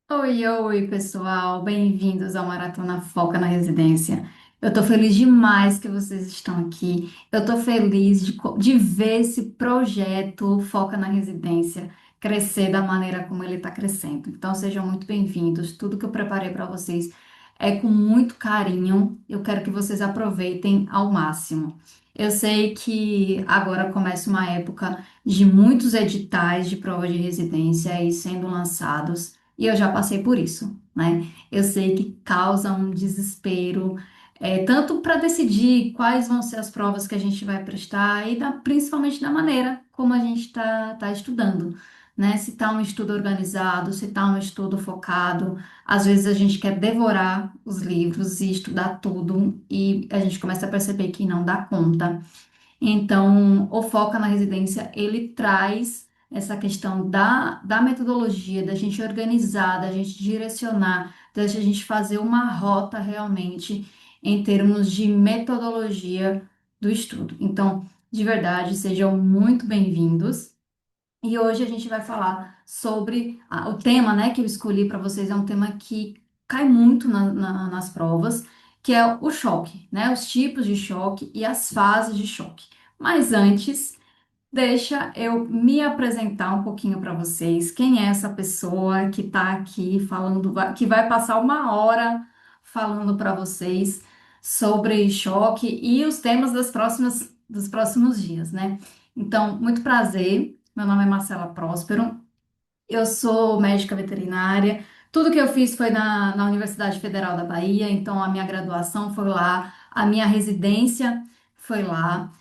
Oi, oi, pessoal, bem-vindos ao Maratona Foca na Residência. Eu tô feliz demais que vocês estão aqui. Eu tô feliz de ver esse projeto Foca na Residência crescer da maneira como ele está crescendo. Então, sejam muito bem-vindos. Tudo que eu preparei para vocês é com muito carinho. Eu quero que vocês aproveitem ao máximo. Eu sei que agora começa uma época de muitos editais de prova de residência aí sendo lançados. E eu já passei por isso, né? Eu sei que causa um desespero, tanto para decidir quais vão ser as provas que a gente vai prestar e principalmente da maneira como a gente está estudando, né? Se está um estudo organizado, se está um estudo focado. Às vezes a gente quer devorar os livros e estudar tudo e a gente começa a perceber que não dá conta. Então, o Foca na Residência, ele traz essa questão da metodologia, da gente organizar, da gente direcionar, da gente fazer uma rota realmente em termos de metodologia do estudo. Então, de verdade, sejam muito bem-vindos. E hoje a gente vai falar sobre o tema, né, que eu escolhi para vocês, é um tema que cai muito nas provas, que é o choque, né, os tipos de choque e as fases de choque. Mas antes, deixa eu me apresentar um pouquinho para vocês. Quem é essa pessoa que está aqui falando, que vai passar uma hora falando para vocês sobre choque e os temas dos próximos dias, né? Então, muito prazer. Meu nome é Marcela Próspero. Eu sou médica veterinária. Tudo que eu fiz foi na Universidade Federal da Bahia, então a minha graduação foi lá, a minha residência foi lá.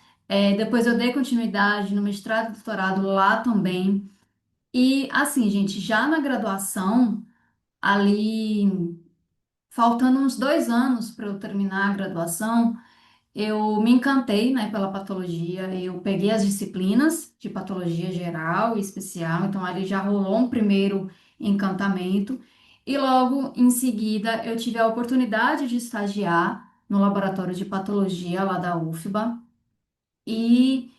Depois eu dei continuidade no mestrado e doutorado lá também. E assim, gente, já na graduação, ali faltando uns 2 anos para eu terminar a graduação, eu me encantei, né, pela patologia. Eu peguei as disciplinas de patologia geral e especial, então ali já rolou um primeiro encantamento. E logo em seguida eu tive a oportunidade de estagiar no laboratório de patologia lá da UFBA. E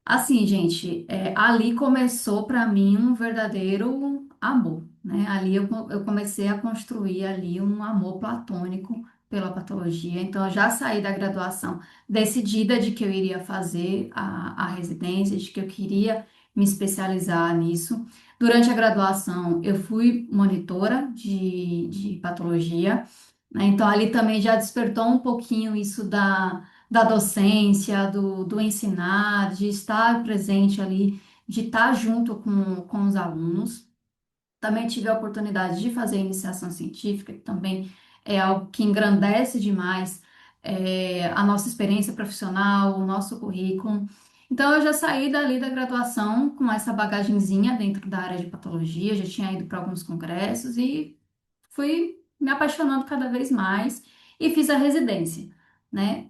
assim, gente, ali começou para mim um verdadeiro amor, né? Ali eu comecei a construir ali um amor platônico pela patologia. Então, eu já saí da graduação decidida de que eu iria fazer a residência, de que eu queria me especializar nisso. Durante a graduação, eu fui monitora de patologia, né? Então, ali também já despertou um pouquinho isso da docência, do ensinar, de estar presente ali, de estar junto com os alunos. Também tive a oportunidade de fazer iniciação científica, que também é algo que engrandece demais a nossa experiência profissional, o nosso currículo. Então, eu já saí dali da graduação com essa bagagenzinha dentro da área de patologia, já tinha ido para alguns congressos e fui me apaixonando cada vez mais e fiz a residência, né?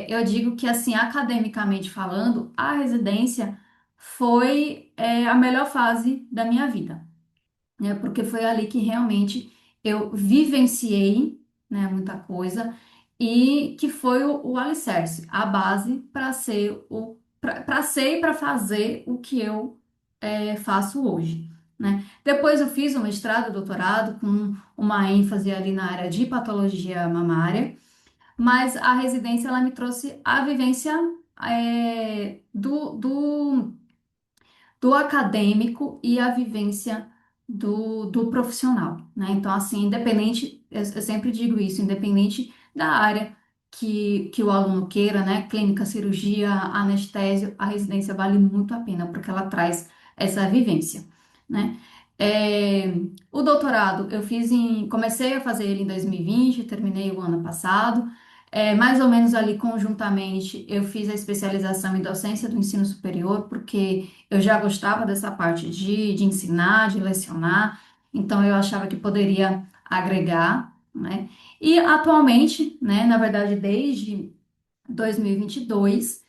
Eu digo que, assim, academicamente falando, a residência foi a melhor fase da minha vida, né? Porque foi ali que realmente eu vivenciei, né, muita coisa e que foi o alicerce, a base para ser para ser e para fazer o que eu faço hoje, né? Depois eu fiz um mestrado, doutorado com uma ênfase ali na área de patologia mamária, mas a residência ela me trouxe a vivência do acadêmico e a vivência do profissional, né? Então, assim, independente, eu sempre digo isso, independente da área que o aluno queira, né? Clínica, cirurgia, anestésio, a residência vale muito a pena, porque ela traz essa vivência, né? É, o doutorado eu comecei a fazer ele em 2020, terminei o ano passado. Mais ou menos ali conjuntamente eu fiz a especialização em docência do ensino superior, porque eu já gostava dessa parte de ensinar, de lecionar, então eu achava que poderia agregar, né? E atualmente, né, na verdade, desde 2022,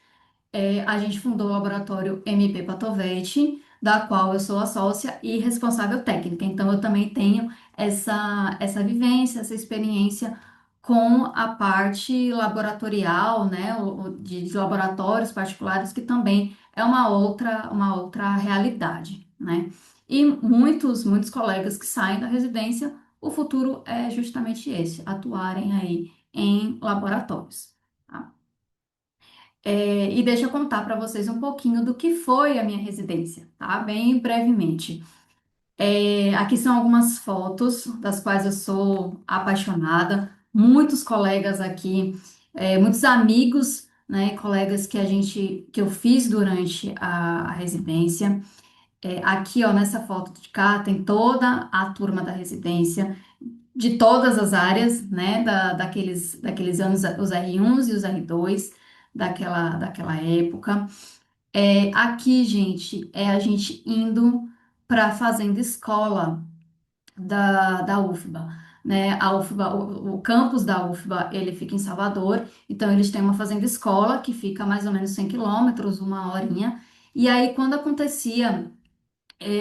a gente fundou o laboratório MP Patovete, da qual eu sou a sócia e responsável técnica. Então, eu também tenho essa vivência, essa experiência com a parte laboratorial, né, de laboratórios particulares, que também é uma outra realidade, né? E muitos colegas que saem da residência, o futuro é justamente esse, atuarem aí em laboratórios. Tá? E deixa eu contar para vocês um pouquinho do que foi a minha residência, tá? Bem brevemente. Aqui são algumas fotos das quais eu sou apaixonada. Muitos colegas aqui, muitos amigos, né, colegas que eu fiz durante a residência. Aqui, ó, nessa foto de cá, tem toda a turma da residência, de todas as áreas, né, daqueles anos, os R1s e os R2, daquela época. Aqui, gente, é a gente indo para a Fazenda Escola da UFBA, né? A UFBA, o campus da UFBA, ele fica em Salvador, então eles têm uma fazenda escola que fica a mais ou menos 100 quilômetros, uma horinha. E aí, quando acontecia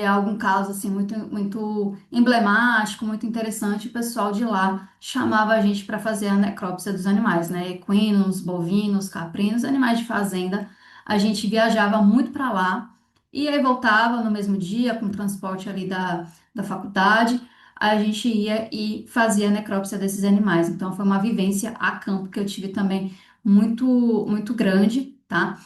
algum caso assim muito emblemático, muito interessante, o pessoal de lá chamava a gente para fazer a necrópsia dos animais, né? Equinos, bovinos, caprinos, animais de fazenda. A gente viajava muito para lá e aí voltava no mesmo dia com o transporte ali da faculdade. A gente ia e fazia a necrópsia desses animais. Então foi uma vivência a campo que eu tive também muito grande, tá?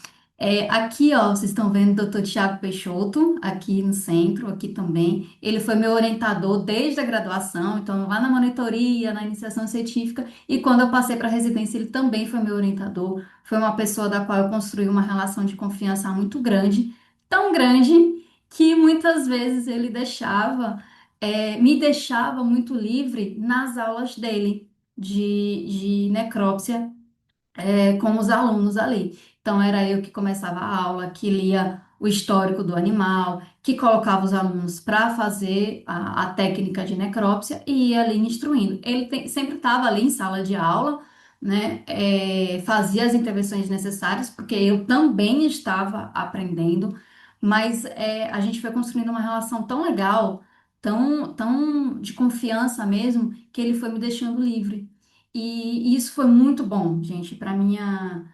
Aqui, ó, vocês estão vendo o doutor Tiago Peixoto, aqui no centro, aqui também. Ele foi meu orientador desde a graduação, então lá na monitoria, na iniciação científica, e quando eu passei para a residência, ele também foi meu orientador. Foi uma pessoa da qual eu construí uma relação de confiança muito grande, tão grande que muitas vezes ele me deixava muito livre nas aulas dele de necrópsia com os alunos ali. Então, era eu que começava a aula, que lia o histórico do animal, que colocava os alunos para fazer a técnica de necrópsia e ia ali instruindo. Sempre estava ali em sala de aula, né? Fazia as intervenções necessárias, porque eu também estava aprendendo, mas a gente foi construindo uma relação tão legal, tão de confiança mesmo, que ele foi me deixando livre. E isso foi muito bom, gente, para minha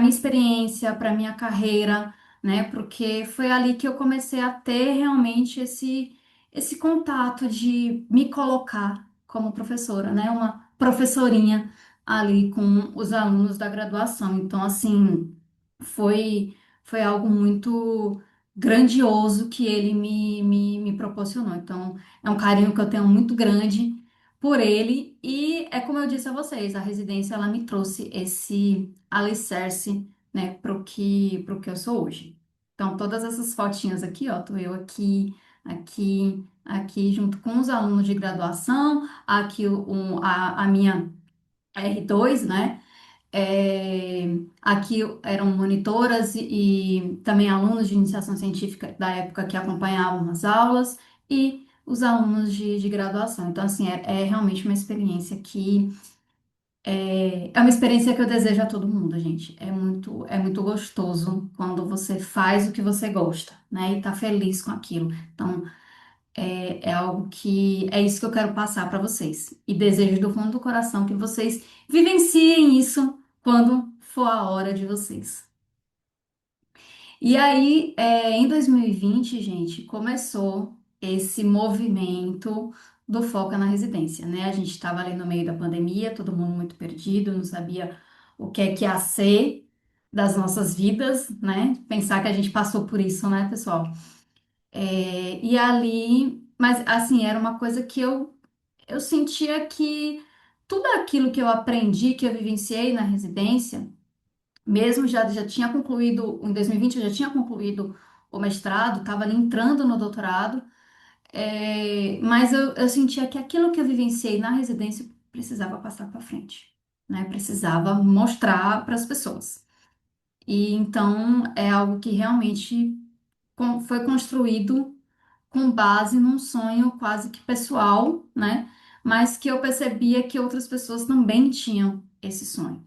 experiência, para minha carreira, né? Porque foi ali que eu comecei a ter realmente esse contato de me colocar como professora, né? Uma professorinha ali com os alunos da graduação. Então, assim, foi, foi algo muito grandioso que ele me proporcionou. Então, é um carinho que eu tenho muito grande por ele. E é como eu disse a vocês, a residência ela me trouxe esse alicerce, né, pro que eu sou hoje. Então, todas essas fotinhas aqui, ó, tô eu aqui, junto com os alunos de graduação, aqui a minha R2, né? Aqui eram monitoras e também alunos de iniciação científica da época que acompanhavam as aulas e os alunos de graduação. Então, assim, é realmente uma experiência é uma experiência que eu desejo a todo mundo, gente. É muito gostoso quando você faz o que você gosta, né? E tá feliz com aquilo. Então, é algo que é isso que eu quero passar para vocês. E desejo do fundo do coração que vocês vivenciem isso quando for a hora de vocês. E aí, em 2020, gente, começou esse movimento do Foca na Residência, né? A gente estava ali no meio da pandemia, todo mundo muito perdido, não sabia o que é que ia ser das nossas vidas, né? Pensar que a gente passou por isso, né, pessoal? E ali, mas assim, era uma coisa que eu sentia que tudo aquilo que eu aprendi, que eu vivenciei na residência, mesmo já tinha concluído, em 2020 eu já tinha concluído o mestrado, estava ali entrando no doutorado, mas eu sentia que aquilo que eu vivenciei na residência precisava passar para frente, né? Precisava mostrar para as pessoas. E então é algo que realmente foi construído com base num sonho quase que pessoal, né? Mas que eu percebia que outras pessoas também tinham esse sonho.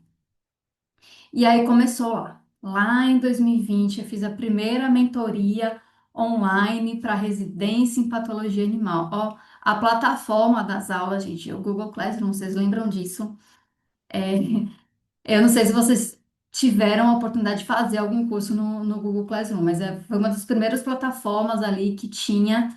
E aí começou lá. Lá em 2020, eu fiz a primeira mentoria online para residência em patologia animal. Ó, a plataforma das aulas, gente, o Google Classroom, vocês lembram disso? É, eu não sei se vocês. tiveram a oportunidade de fazer algum curso no Google Classroom, mas foi uma das primeiras plataformas ali que tinha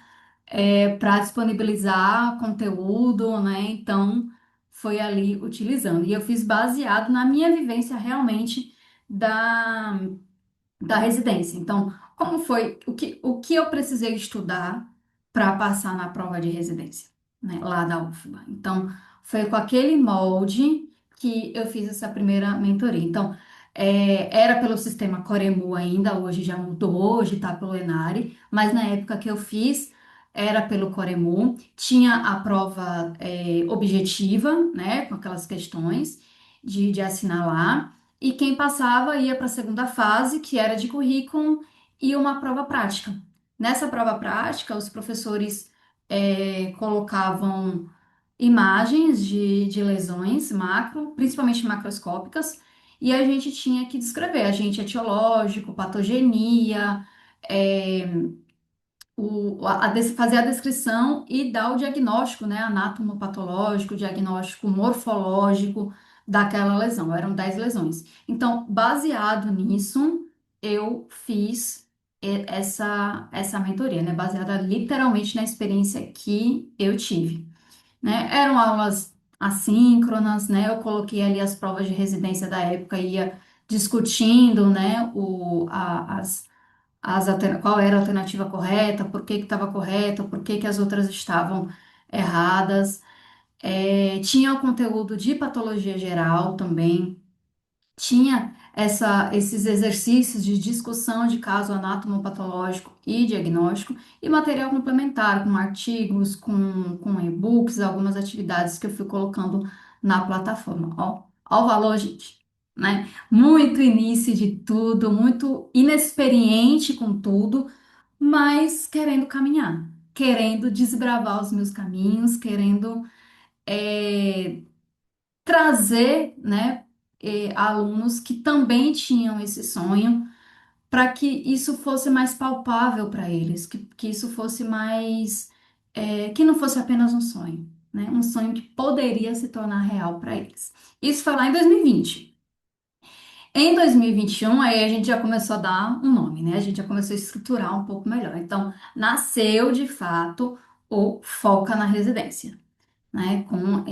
para disponibilizar conteúdo, né? Então, foi ali utilizando. E eu fiz baseado na minha vivência realmente da da residência. Então, como foi, o que eu precisei estudar para passar na prova de residência, né, lá da UFBA. Então, foi com aquele molde que eu fiz essa primeira mentoria. Então, era pelo sistema Coremu ainda, hoje já mudou, hoje está pelo Enare, mas na época que eu fiz, era pelo Coremu, tinha a prova objetiva, né, com aquelas questões de assinalar. E quem passava ia para a segunda fase, que era de currículo e uma prova prática. Nessa prova prática, os professores colocavam imagens de lesões macro, principalmente macroscópicas, e a gente tinha que descrever agente etiológico, patogenia, é, fazer a descrição e dar o diagnóstico, né, anatomopatológico, diagnóstico morfológico daquela lesão. Eram 10 lesões. Então, baseado nisso, eu fiz essa mentoria, né, baseada literalmente na experiência que eu tive, né? Eram aulas assíncronas, né? Eu coloquei ali as provas de residência da época, ia discutindo, né, qual era a alternativa correta, por que que estava correta, por que que as outras estavam erradas. Tinha o conteúdo de patologia geral também, tinha esses exercícios de discussão de caso anatomopatológico e diagnóstico, e material complementar, com artigos, com e-books, algumas atividades que eu fui colocando na plataforma. Ó o valor, gente, né? Muito início de tudo, muito inexperiente com tudo, mas querendo caminhar, querendo desbravar os meus caminhos, querendo é, trazer, né, alunos que também tinham esse sonho, para que isso fosse mais palpável para eles, que isso fosse mais, que não fosse apenas um sonho, né, um sonho que poderia se tornar real para eles. Isso foi lá em 2020. Em 2021, aí a gente já começou a dar um nome, né? A gente já começou a estruturar um pouco melhor. Então, nasceu de fato o Foca na Residência, né? Com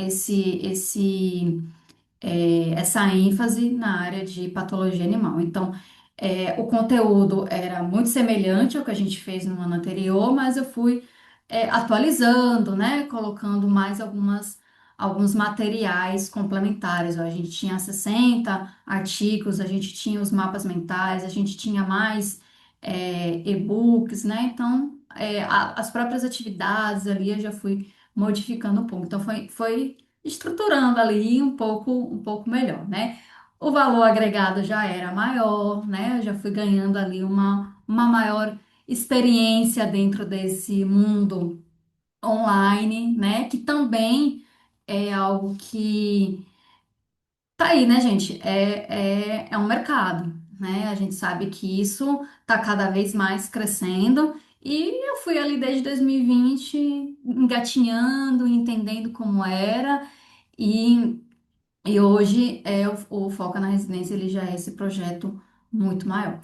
essa ênfase na área de patologia animal. Então, o conteúdo era muito semelhante ao que a gente fez no ano anterior, mas eu fui atualizando, né? Colocando mais alguns materiais complementares. Ó, a gente tinha 60 artigos, a gente tinha os mapas mentais, a gente tinha mais e-books, né? Então, as próprias atividades ali eu já fui modificando um pouco. Então, foi estruturando ali um pouco melhor, né? O valor agregado já era maior, né? Eu já fui ganhando ali uma maior experiência dentro desse mundo online, né? Que também é algo que tá aí, né, gente? É um mercado, né? A gente sabe que isso tá cada vez mais crescendo. E eu fui ali desde 2020 engatinhando, entendendo como era. E e hoje o Foca na Residência, ele já é esse projeto muito maior.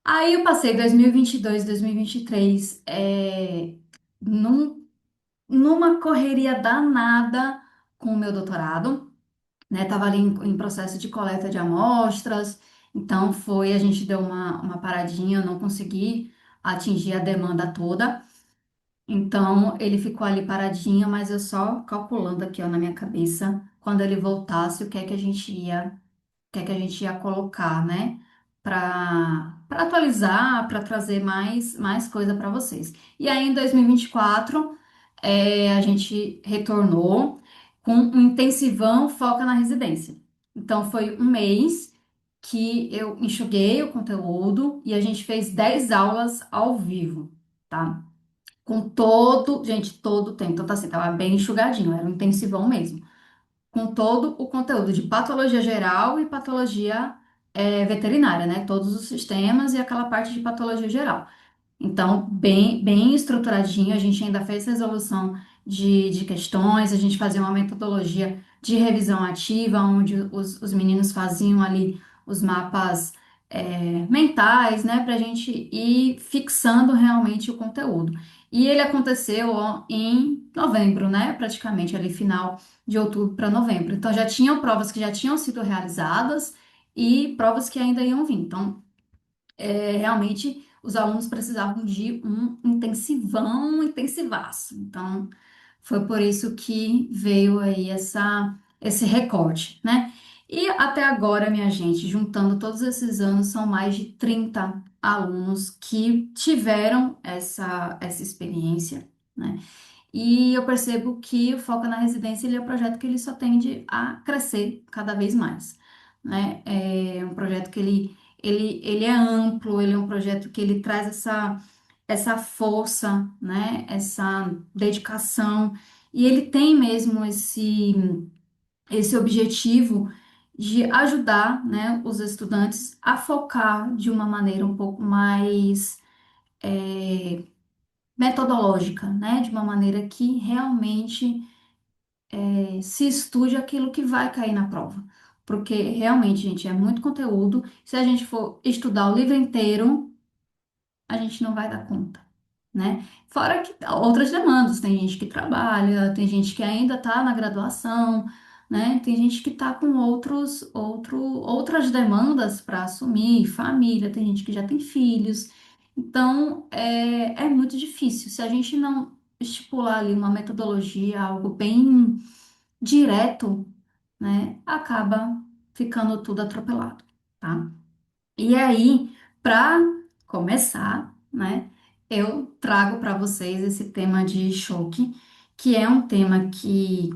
Aí eu passei 2022, 2023, numa correria danada com o meu doutorado, né? Tava ali em processo de coleta de amostras, então a gente deu uma paradinha, eu não consegui atingir a demanda toda. Então, ele ficou ali paradinho, mas eu só calculando aqui, ó, na minha cabeça, quando ele voltasse, o que é que a gente ia colocar, né? Para atualizar, para trazer mais coisa para vocês. E aí, em 2024, a gente retornou com um intensivão Foca na Residência. Então, foi um mês que eu enxuguei o conteúdo e a gente fez 10 aulas ao vivo, tá? Com todo, gente, todo o tempo. Então, tá assim, tava bem enxugadinho, era um intensivão mesmo com todo o conteúdo de patologia geral e patologia veterinária, né? Todos os sistemas e aquela parte de patologia geral. Então, bem estruturadinho, a gente ainda fez resolução de questões, a gente fazia uma metodologia de revisão ativa, onde os meninos faziam ali os mapas mentais, né, para a gente ir fixando realmente o conteúdo. E ele aconteceu ó, em novembro, né, praticamente ali final de outubro para novembro. Então já tinham provas que já tinham sido realizadas e provas que ainda iam vir. Então realmente os alunos precisavam de um intensivão, intensivaço. Então, foi por isso que veio aí esse recorte, né? E até agora, minha gente, juntando todos esses anos, são mais de 30 alunos que tiveram essa experiência, né? E eu percebo que o Foca na Residência ele é um projeto que ele só tende a crescer cada vez mais, né? É um projeto que ele é amplo, ele é um projeto que ele traz essa força, né? Essa dedicação, e ele tem mesmo esse objetivo de ajudar, né, os estudantes a focar de uma maneira um pouco mais metodológica, né? De uma maneira que realmente se estude aquilo que vai cair na prova. Porque realmente, gente, é muito conteúdo. Se a gente for estudar o livro inteiro, a gente não vai dar conta, né? Fora que outras demandas, tem gente que trabalha, tem gente que ainda está na graduação, né? Tem gente que está com outras demandas para assumir, família, tem gente que já tem filhos. Então, é muito difícil. Se a gente não estipular ali uma metodologia, algo bem direto, né, acaba ficando tudo atropelado, tá? E aí, para começar, né, eu trago para vocês esse tema de choque, que é um tema que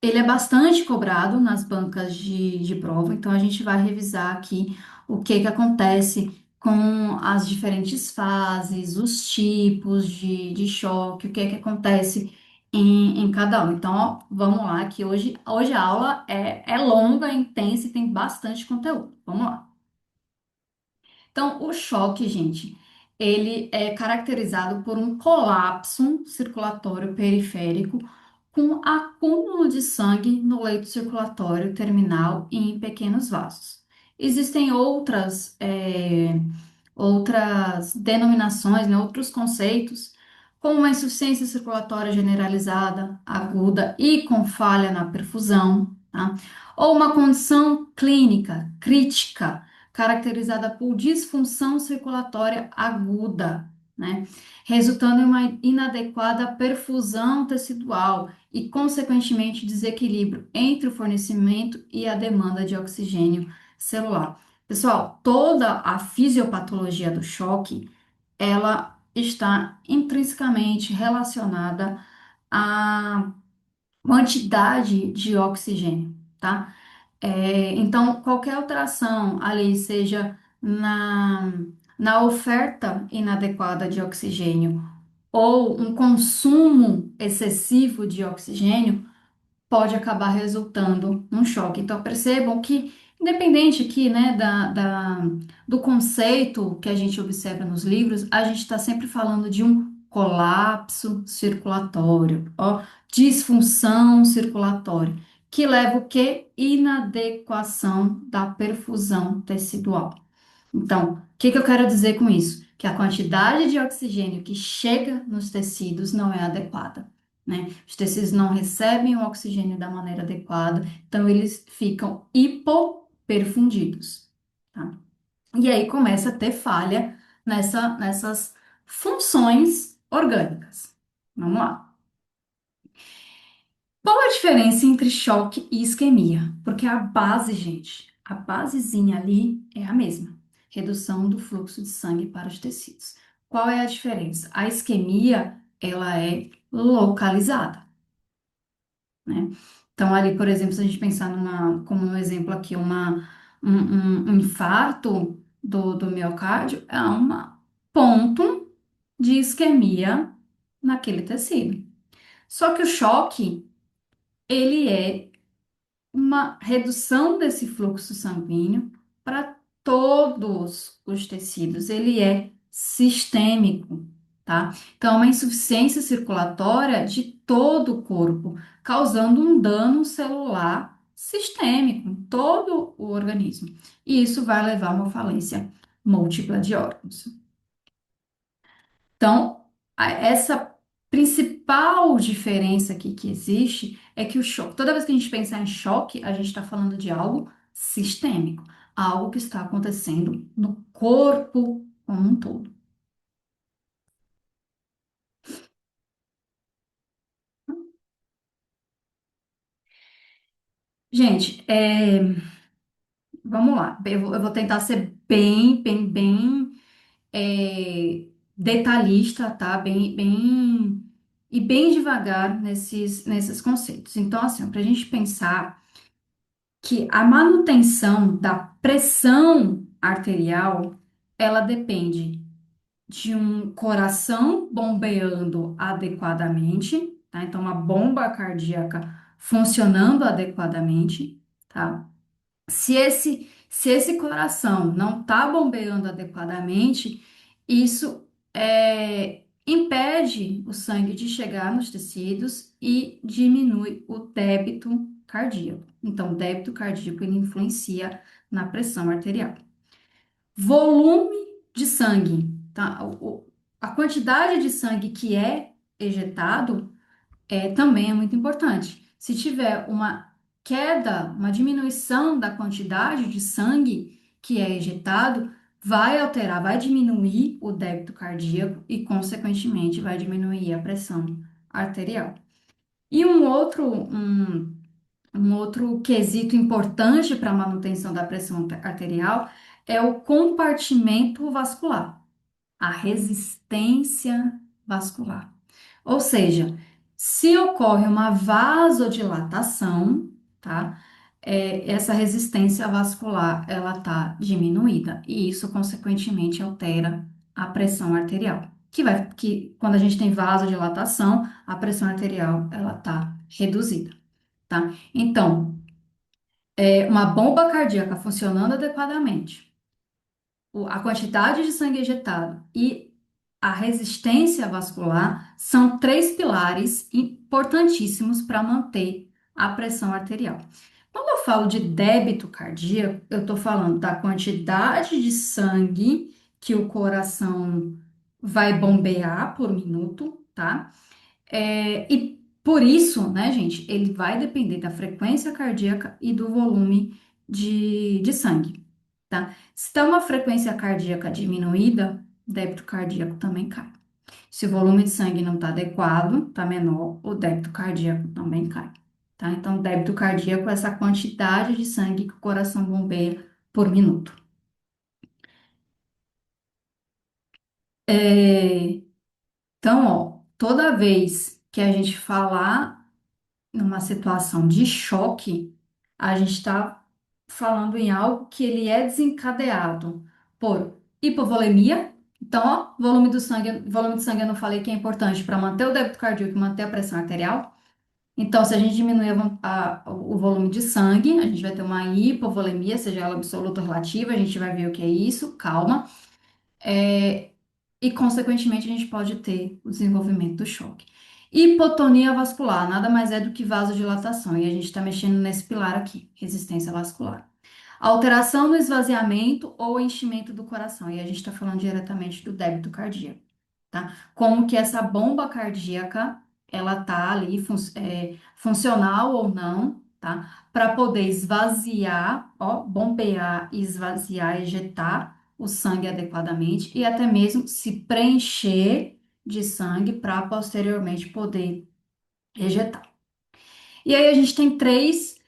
ele é bastante cobrado nas bancas de prova, então a gente vai revisar aqui o que que acontece com as diferentes fases, os tipos de choque, o que que acontece em cada um. Então, ó, vamos lá, que hoje a aula é longa, é intensa e tem bastante conteúdo. Vamos lá. Então, o choque, gente, ele é caracterizado por um colapso circulatório periférico com acúmulo de sangue no leito circulatório terminal e em pequenos vasos. Existem outras denominações, né, outros conceitos, como uma insuficiência circulatória generalizada, aguda e com falha na perfusão, tá? Ou uma condição clínica crítica, caracterizada por disfunção circulatória aguda, né? Resultando em uma inadequada perfusão tecidual e, consequentemente, desequilíbrio entre o fornecimento e a demanda de oxigênio celular. Pessoal, toda a fisiopatologia do choque, ela está intrinsecamente relacionada à quantidade de oxigênio, tá? Então, qualquer alteração ali, seja na oferta inadequada de oxigênio ou um consumo excessivo de oxigênio, pode acabar resultando num choque. Então, percebam que, independente aqui, né, do conceito que a gente observa nos livros, a gente está sempre falando de um colapso circulatório, ó, disfunção circulatória, que leva o quê? Inadequação da perfusão tecidual. Então, o que que eu quero dizer com isso? Que a quantidade de oxigênio que chega nos tecidos não é adequada, né? Os tecidos não recebem o oxigênio da maneira adequada, então eles ficam hipoperfundidos, tá? E aí começa a ter falha nessas funções orgânicas. Vamos lá. Qual a diferença entre choque e isquemia? Porque a base, gente, a basezinha ali é a mesma. Redução do fluxo de sangue para os tecidos. Qual é a diferença? A isquemia, ela é localizada, né? Então, ali, por exemplo, se a gente pensar como um exemplo aqui, um infarto do miocárdio, é um ponto de isquemia naquele tecido. Só que o choque, ele é uma redução desse fluxo sanguíneo para todos os tecidos. Ele é sistêmico, tá? Então, é uma insuficiência circulatória de todo o corpo, causando um dano celular sistêmico em todo o organismo. E isso vai levar a uma falência múltipla de órgãos. Então, essa principal diferença aqui que existe é que o choque, toda vez que a gente pensar em choque, a gente está falando de algo sistêmico, algo que está acontecendo no corpo como um todo. Gente, vamos lá. Eu vou tentar ser bem detalhista, tá? E bem devagar nesses conceitos. Então, assim, para a gente pensar que a manutenção da pressão arterial, ela depende de um coração bombeando adequadamente, tá? Então, uma bomba cardíaca funcionando adequadamente, tá? Se esse coração não está bombeando adequadamente, isso impede o sangue de chegar nos tecidos e diminui o débito cardíaco. Então, o débito cardíaco ele influencia na pressão arterial. Volume de sangue, tá? A quantidade de sangue que é ejetado também é muito importante. Se tiver uma queda, uma diminuição da quantidade de sangue que é ejetado, vai alterar, vai diminuir o débito cardíaco e, consequentemente, vai diminuir a pressão arterial. E um outro quesito importante para a manutenção da pressão arterial é o compartimento vascular, a resistência vascular. Ou seja, se ocorre uma vasodilatação, tá? Essa resistência vascular ela tá diminuída e isso consequentemente altera a pressão arterial. Que quando a gente tem vasodilatação, a pressão arterial ela tá reduzida, tá? Então, uma bomba cardíaca funcionando adequadamente, a quantidade de sangue ejetado e a resistência vascular são três pilares importantíssimos para manter a pressão arterial. Quando eu falo de débito cardíaco, eu estou falando da quantidade de sangue que o coração vai bombear por minuto, tá? E por isso, né, gente, ele vai depender da frequência cardíaca e do volume de sangue, tá? Se está uma frequência cardíaca diminuída, o débito cardíaco também cai. Se o volume de sangue não está adequado, está menor, o débito cardíaco também cai, tá? Então, débito cardíaco é essa quantidade de sangue que o coração bombeia por minuto. É, então, ó, toda vez que a gente falar numa situação de choque, a gente está falando em algo que ele é desencadeado por hipovolemia. Então, ó, volume de sangue eu não falei que é importante para manter o débito cardíaco e manter a pressão arterial. Então, se a gente diminuir o volume de sangue, a gente vai ter uma hipovolemia, seja ela absoluta ou relativa, a gente vai ver o que é isso, calma. E, consequentemente, a gente pode ter o desenvolvimento do choque. Hipotonia vascular nada mais é do que vasodilatação, e a gente está mexendo nesse pilar aqui, resistência vascular. Alteração no esvaziamento ou enchimento do coração, e a gente está falando diretamente do débito cardíaco, tá? Como que essa bomba cardíaca, ela tá ali, funcional ou não, tá? Para poder esvaziar, ó, bombear, esvaziar, ejetar o sangue adequadamente e até mesmo se preencher de sangue para posteriormente poder ejetar. E aí a gente tem três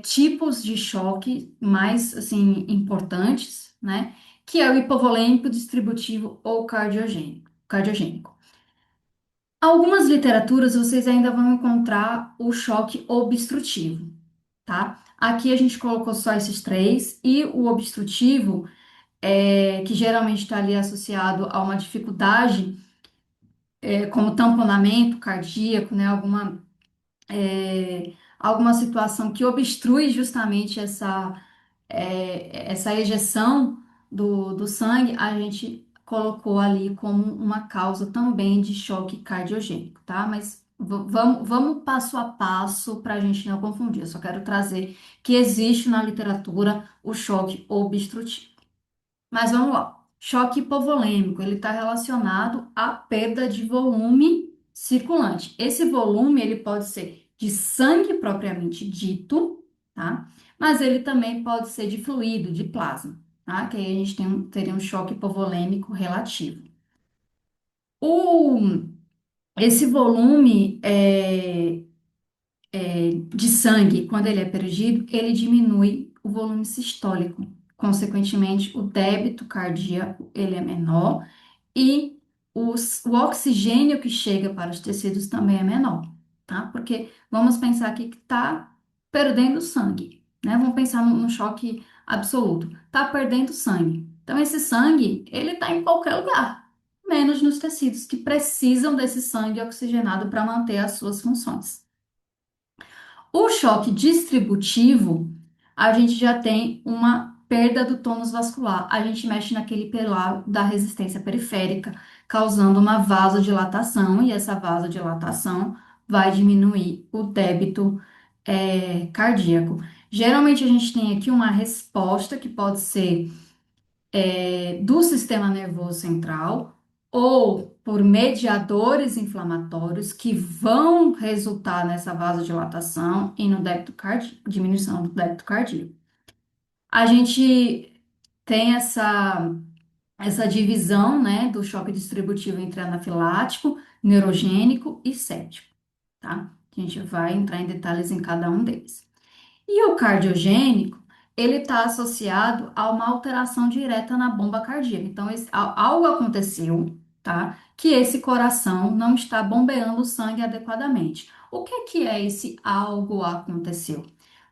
tipos de choque mais assim importantes, né? Que é o hipovolêmico, distributivo ou cardiogênico. Algumas literaturas vocês ainda vão encontrar o choque obstrutivo, tá? Aqui a gente colocou só esses três e o obstrutivo que geralmente está ali associado a uma dificuldade, como tamponamento cardíaco, né? Alguma situação que obstrui justamente essa ejeção do sangue, a gente colocou ali como uma causa também de choque cardiogênico, tá? Mas vamos passo a passo para a gente não confundir. Eu só quero trazer que existe na literatura o choque obstrutivo. Mas vamos lá. Choque hipovolêmico, ele está relacionado à perda de volume circulante. Esse volume, ele pode ser de sangue propriamente dito, tá? Mas ele também pode ser de fluido, de plasma, tá? Que aí a gente teria um choque hipovolêmico relativo. O, esse volume de sangue, quando ele é perdido, ele diminui o volume sistólico. Consequentemente, o débito cardíaco, ele é menor e o oxigênio que chega para os tecidos também é menor, tá? Porque vamos pensar aqui que está perdendo sangue, né? Vamos pensar no choque absoluto. Está perdendo sangue. Então, esse sangue, ele está em qualquer lugar, menos nos tecidos que precisam desse sangue oxigenado para manter as suas funções. O choque distributivo, a gente já tem uma perda do tônus vascular. A gente mexe naquele pilar da resistência periférica, causando uma vasodilatação, e essa vasodilatação vai diminuir o débito cardíaco. Geralmente a gente tem aqui uma resposta que pode ser do sistema nervoso central ou por mediadores inflamatórios que vão resultar nessa vasodilatação e no débito cardíaco, diminuição do débito cardíaco. A gente tem essa divisão, né, do choque distributivo entre anafilático, neurogênico e séptico, tá? A gente vai entrar em detalhes em cada um deles. E o cardiogênico, ele está associado a uma alteração direta na bomba cardíaca. Então, algo aconteceu, tá? Que esse coração não está bombeando o sangue adequadamente. O que é esse algo aconteceu?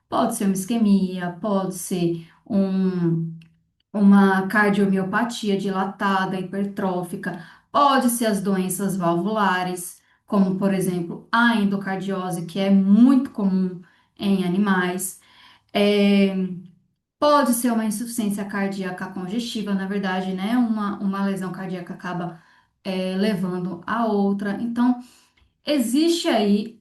Pode ser uma isquemia, pode ser uma cardiomiopatia dilatada, hipertrófica, pode ser as doenças valvulares, como, por exemplo, a endocardiose, que é muito comum em animais. É, pode ser uma insuficiência cardíaca congestiva, na verdade, né? Uma lesão cardíaca acaba levando a outra. Então, existe aí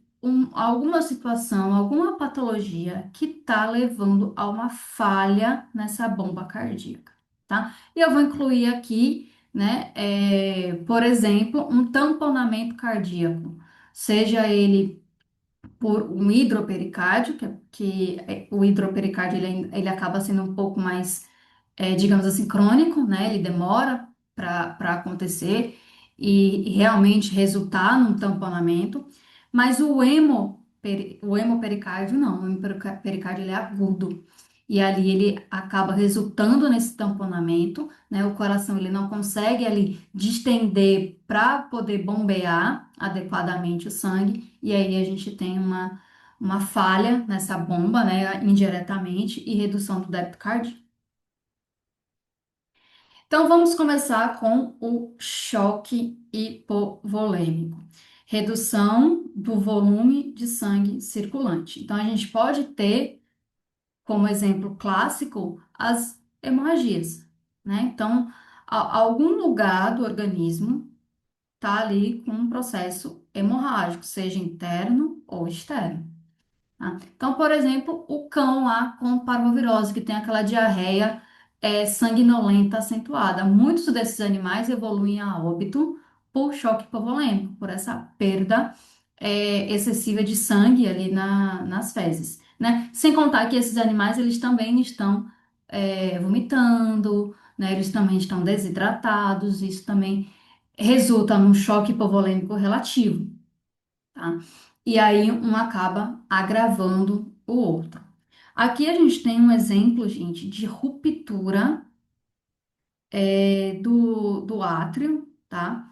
alguma situação, alguma patologia que está levando a uma falha nessa bomba cardíaca, tá? E eu vou incluir aqui, né, por exemplo, um tamponamento cardíaco, seja ele por um hidropericárdio, o hidropericárdio ele acaba sendo um pouco mais, digamos assim, crônico, né? Ele demora para acontecer e realmente resultar num tamponamento, mas o hemopericárdio não, o hemopericárdio ele é agudo. E ali ele acaba resultando nesse tamponamento, né? O coração ele não consegue ali distender para poder bombear adequadamente o sangue, e aí a gente tem uma falha nessa bomba, né? Indiretamente, e redução do débito cardíaco. Então vamos começar com o choque hipovolêmico. Redução do volume de sangue circulante. Então a gente pode ter como exemplo clássico as hemorragias, né? Então, algum lugar do organismo está ali com um processo hemorrágico, seja interno ou externo. Tá? Então, por exemplo, o cão lá com parvovirose, que tem aquela diarreia sanguinolenta acentuada. Muitos desses animais evoluem a óbito por choque hipovolêmico, por essa perda excessiva de sangue ali nas fezes, né? Sem contar que esses animais, eles também estão vomitando, né? Eles também estão desidratados, isso também resulta num choque hipovolêmico relativo, tá? E aí um acaba agravando o outro. Aqui a gente tem um exemplo, gente, de ruptura do átrio, tá?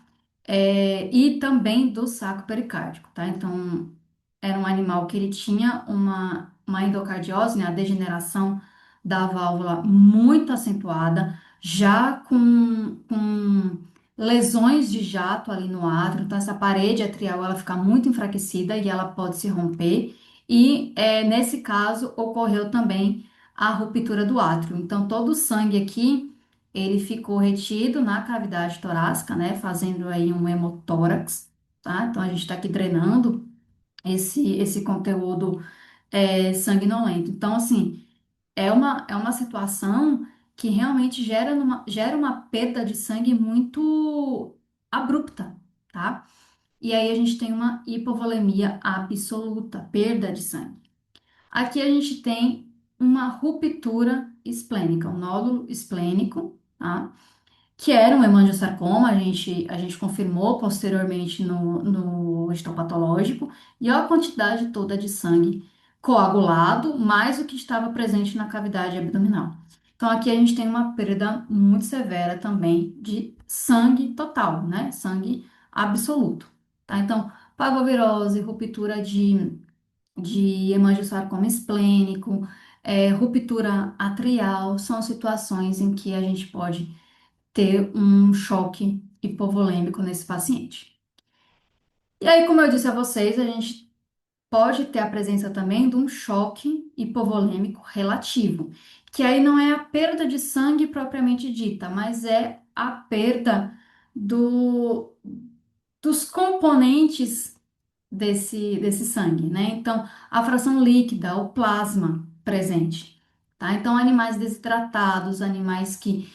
E também do saco pericárdico, tá? Então, era um animal que ele tinha uma endocardiose, né, a degeneração da válvula muito acentuada, já com lesões de jato ali no átrio, então essa parede atrial ela fica muito enfraquecida e ela pode se romper, e nesse caso ocorreu também a ruptura do átrio. Então todo o sangue aqui ele ficou retido na cavidade torácica, né? Fazendo aí um hemotórax, tá? Então a gente está aqui drenando esse conteúdo sanguinolento. Então, assim, é uma situação que realmente gera uma perda de sangue muito abrupta, tá? E aí a gente tem uma hipovolemia absoluta, perda de sangue. Aqui a gente tem uma ruptura esplênica, um nódulo esplênico, tá? Que era um hemangiosarcoma, a gente confirmou posteriormente no histopatológico, e olha a quantidade toda de sangue coagulado, mais o que estava presente na cavidade abdominal. Então, aqui a gente tem uma perda muito severa também de sangue total, né? Sangue absoluto, tá? Então, parvovirose, ruptura de hemangiosarcoma esplênico, ruptura atrial, são situações em que a gente pode ter um choque hipovolêmico nesse paciente. E aí, como eu disse a vocês, a gente pode ter a presença também de um choque hipovolêmico relativo, que aí não é a perda de sangue propriamente dita, mas é a perda do, dos componentes desse sangue, né? Então, a fração líquida, o plasma presente, tá? Então, animais desidratados, animais que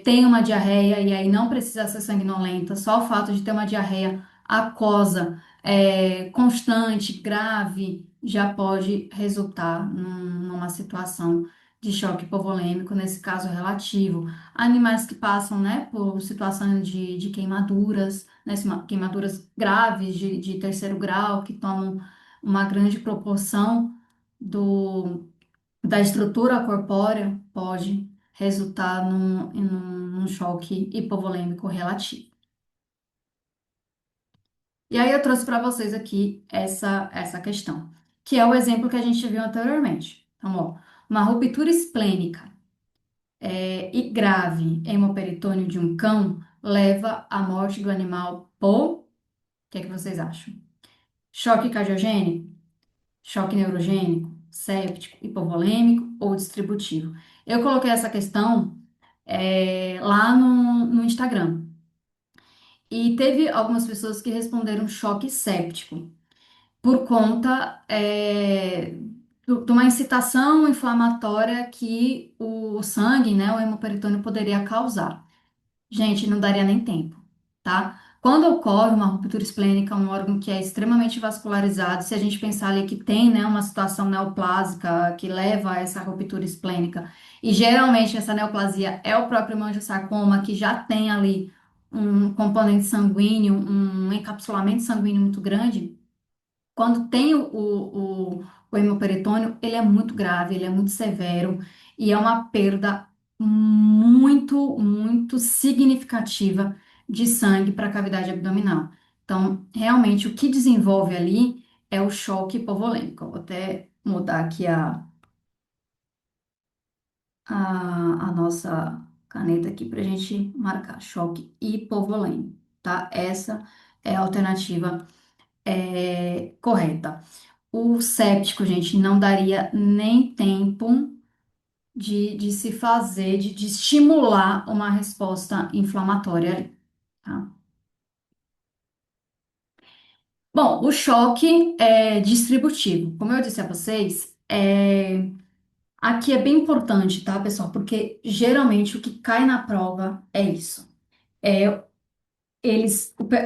têm uma diarreia e aí não precisa ser sanguinolenta, só o fato de ter uma diarreia aquosa, constante, grave, já pode resultar numa situação de choque hipovolêmico, nesse caso relativo. Animais que passam, né, por situação de queimaduras, né, queimaduras graves de terceiro grau, que tomam uma grande proporção da estrutura corpórea, pode resultar num choque hipovolêmico relativo. E aí eu trouxe para vocês aqui essa questão, que é o exemplo que a gente viu anteriormente. Então, ó, uma ruptura esplênica e grave hemoperitônio de um cão leva à morte do animal por, o que é que vocês acham? Choque cardiogênico, choque neurogênico, séptico, hipovolêmico ou distributivo? Eu coloquei essa questão lá no Instagram e teve algumas pessoas que responderam choque séptico por conta de uma incitação inflamatória que o sangue, né, o hemoperitônio poderia causar. Gente, não daria nem tempo, tá? Quando ocorre uma ruptura esplênica, um órgão que é extremamente vascularizado, se a gente pensar ali que tem, né, uma situação neoplásica que leva a essa ruptura esplênica, e geralmente essa neoplasia é o próprio hemangiosarcoma, que já tem ali um componente sanguíneo, um encapsulamento sanguíneo muito grande, quando tem o hemoperitônio, ele é muito grave, ele é muito severo e é uma perda muito, muito significativa de sangue para a cavidade abdominal. Então, realmente, o que desenvolve ali é o choque hipovolêmico. Eu vou até mudar aqui a nossa caneta aqui para a gente marcar choque hipovolêmico, tá? Essa é a alternativa correta. O séptico, gente, não daria nem tempo de se fazer, de estimular uma resposta inflamatória ali, tá? Bom, o choque é distributivo. Como eu disse a vocês, aqui é bem importante, tá, pessoal? Porque geralmente o que cai na prova é isso. É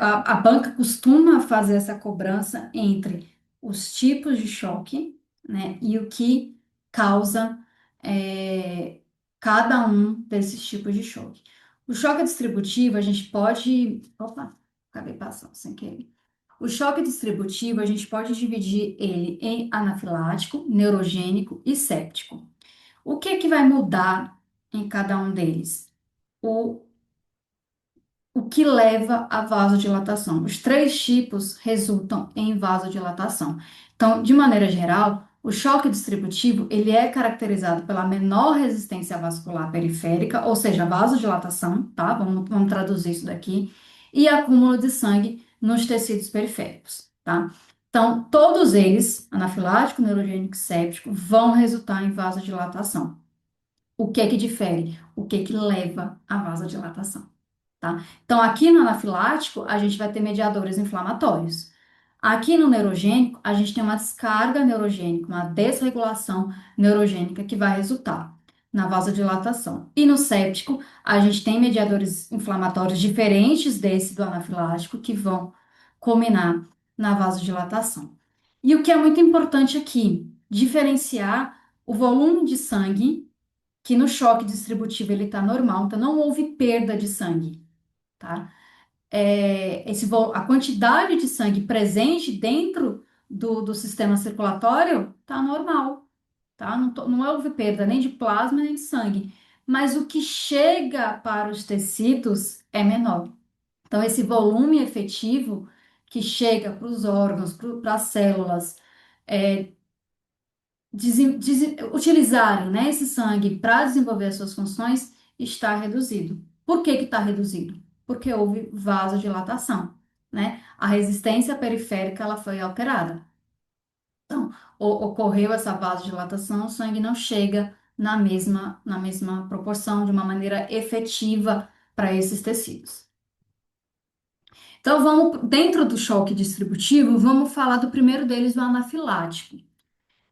a banca costuma fazer essa cobrança entre os tipos de choque, né, e o que causa é, cada um desses tipos de choque. O choque distributivo, a gente pode. Opa, acabei passando sem querer. O choque distributivo, a gente pode dividir ele em anafilático, neurogênico e séptico. O que que vai mudar em cada um deles? O que leva à vasodilatação. Os três tipos resultam em vasodilatação. Então, de maneira geral, o choque distributivo ele é caracterizado pela menor resistência vascular periférica, ou seja, vasodilatação, tá? Vamos traduzir isso daqui, e acúmulo de sangue nos tecidos periféricos, tá? Então, todos eles, anafilático, neurogênico e séptico, vão resultar em vasodilatação. O que é que difere? O que é que leva à vasodilatação, tá? Então, aqui no anafilático, a gente vai ter mediadores inflamatórios. Aqui no neurogênico, a gente tem uma descarga neurogênica, uma desregulação neurogênica que vai resultar na vasodilatação. E no séptico, a gente tem mediadores inflamatórios diferentes desse do anafilático que vão culminar na vasodilatação. E o que é muito importante aqui, diferenciar o volume de sangue, que no choque distributivo ele está normal, então não houve perda de sangue, tá? A quantidade de sangue presente dentro do sistema circulatório está normal, tá? Não houve perda nem de plasma nem de sangue, mas o que chega para os tecidos é menor. Então, esse volume efetivo que chega para os órgãos, para as células, é, utilizarem, né, esse sangue para desenvolver as suas funções está reduzido. Por que que está reduzido? Porque houve vasodilatação, né? A resistência periférica ela foi alterada. Então, ocorreu essa vasodilatação, o sangue não chega na mesma proporção, de uma maneira efetiva para esses tecidos. Então, vamos, dentro do choque distributivo, vamos falar do primeiro deles, o anafilático.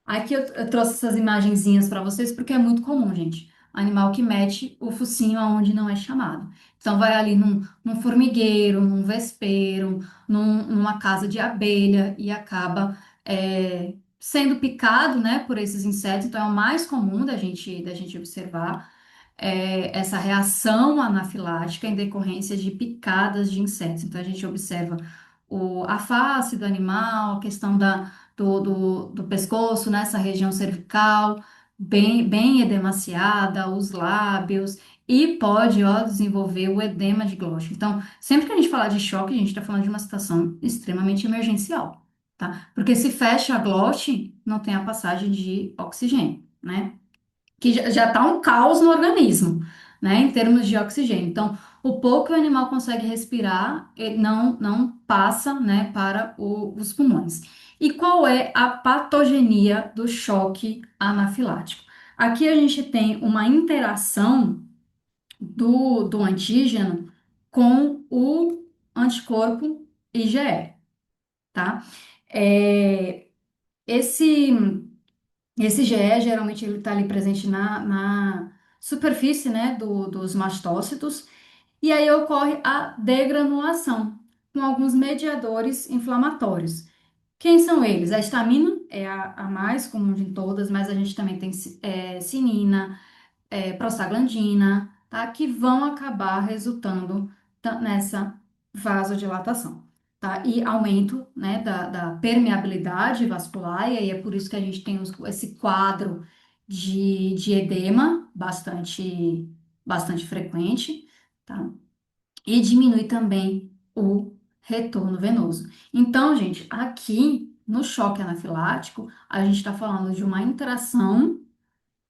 Aqui eu trouxe essas imagenzinhas para vocês porque é muito comum, gente. Animal que mete o focinho aonde não é chamado. Então, vai ali num formigueiro, num vespeiro, numa casa de abelha e acaba sendo picado, né, por esses insetos. Então, é o mais comum da gente observar essa reação anafilática em decorrência de picadas de insetos. Então, a gente observa a face do animal, a questão do pescoço, nessa região cervical, bem edemaciada, os lábios, e pode, ó, desenvolver o edema de glote. Então, sempre que a gente falar de choque, a gente está falando de uma situação extremamente emergencial, tá? Porque se fecha a glote, não tem a passagem de oxigênio, né? Que já está um caos no organismo, né, em termos de oxigênio. Então, o pouco que o animal consegue respirar, ele não passa, né, para os pulmões. E qual é a patogenia do choque anafilático? Aqui a gente tem uma interação do antígeno com o anticorpo IgE, tá? É, esse esse GE, geralmente, ele está ali presente na superfície, né, dos mastócitos, e aí ocorre a degranulação, com alguns mediadores inflamatórios. Quem são eles? A histamina é a mais comum de todas, mas a gente também tem cinina, prostaglandina, tá? Que vão acabar resultando nessa vasodilatação, tá? E aumento, né, da permeabilidade vascular, e aí é por isso que a gente tem esse quadro de edema bastante frequente, tá? E diminui também o retorno venoso. Então, gente, aqui no choque anafilático, a gente está falando de uma interação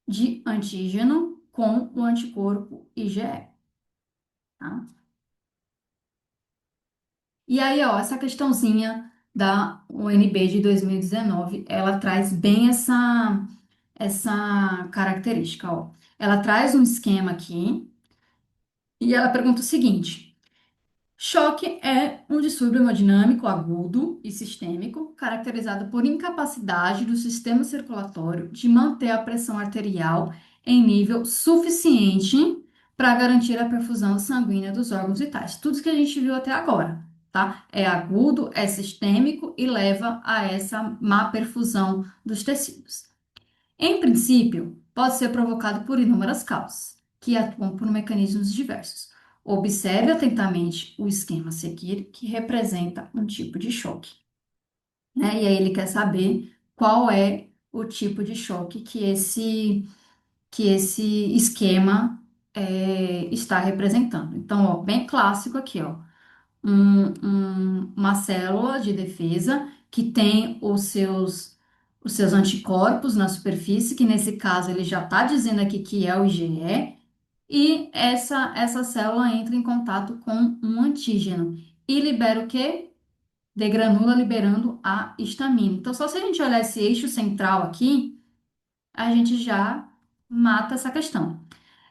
de antígeno com o anticorpo IgE, tá? E aí, ó, essa questãozinha da UNB de 2019, ela traz bem essa característica, ó. Ela traz um esquema aqui e ela pergunta o seguinte: choque é um distúrbio hemodinâmico agudo e sistêmico, caracterizado por incapacidade do sistema circulatório de manter a pressão arterial em nível suficiente para garantir a perfusão sanguínea dos órgãos vitais. Tudo que a gente viu até agora, tá? É agudo, é sistêmico e leva a essa má perfusão dos tecidos. Em princípio, pode ser provocado por inúmeras causas, que atuam por mecanismos diversos. Observe atentamente o esquema a seguir, que representa um tipo de choque, né? E aí ele quer saber qual é o tipo de choque que esse esquema está representando. Então, ó, bem clássico aqui, ó, uma célula de defesa que tem os seus anticorpos na superfície, que nesse caso ele já está dizendo aqui que é o IgE, e essa célula entra em contato com um antígeno e libera o quê? Degranula liberando a histamina. Então, só se a gente olhar esse eixo central aqui, a gente já mata essa questão.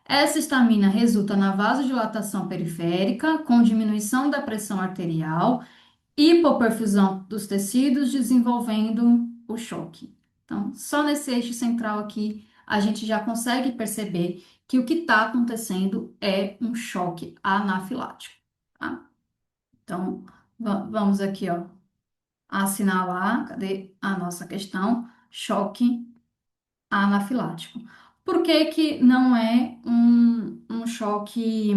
Essa histamina resulta na vasodilatação periférica, com diminuição da pressão arterial, hipoperfusão dos tecidos, desenvolvendo o choque. Então, só nesse eixo central aqui, a gente já consegue perceber que o que está acontecendo é um choque anafilático, tá? Então, vamos aqui, ó, assinalar, cadê a nossa questão? Choque anafilático. Por que que não é um choque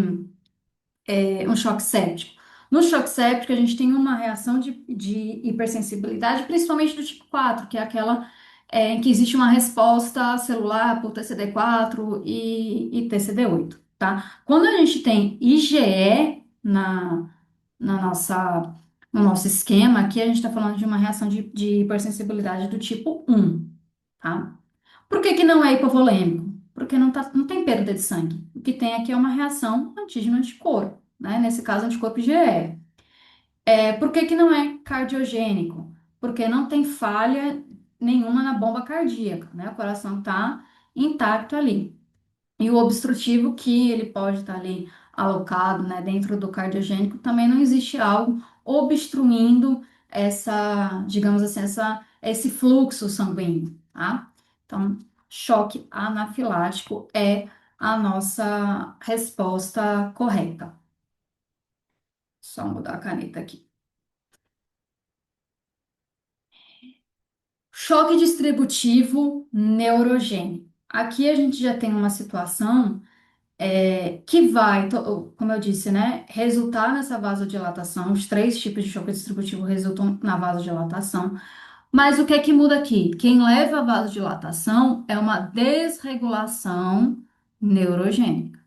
séptico? No choque séptico, a gente tem uma reação de hipersensibilidade, principalmente do tipo 4, que é aquela em que existe uma resposta celular por TCD4 e TCD8, tá? Quando a gente tem IgE na nossa, no nosso esquema, aqui a gente está falando de uma reação de hipersensibilidade do tipo 1, tá? Por que que não é hipovolêmico? Porque não tem perda de sangue. O que tem aqui é uma reação antígeno-anticorpo, né? Nesse caso, anticorpo IgE. Por que que não é cardiogênico? Porque não tem falha nenhuma na bomba cardíaca, né? O coração está intacto ali. E o obstrutivo, que ele pode estar ali alocado, né, dentro do cardiogênico, também não existe algo obstruindo digamos assim, esse fluxo sanguíneo, tá? Então, choque anafilático é a nossa resposta correta. Só mudar a caneta aqui. Choque distributivo neurogênico. Aqui a gente já tem uma situação que vai, como eu disse, né, resultar nessa vasodilatação. Os três tipos de choque distributivo resultam na vasodilatação. Mas o que é que muda aqui? Quem leva a vasodilatação é uma desregulação neurogênica,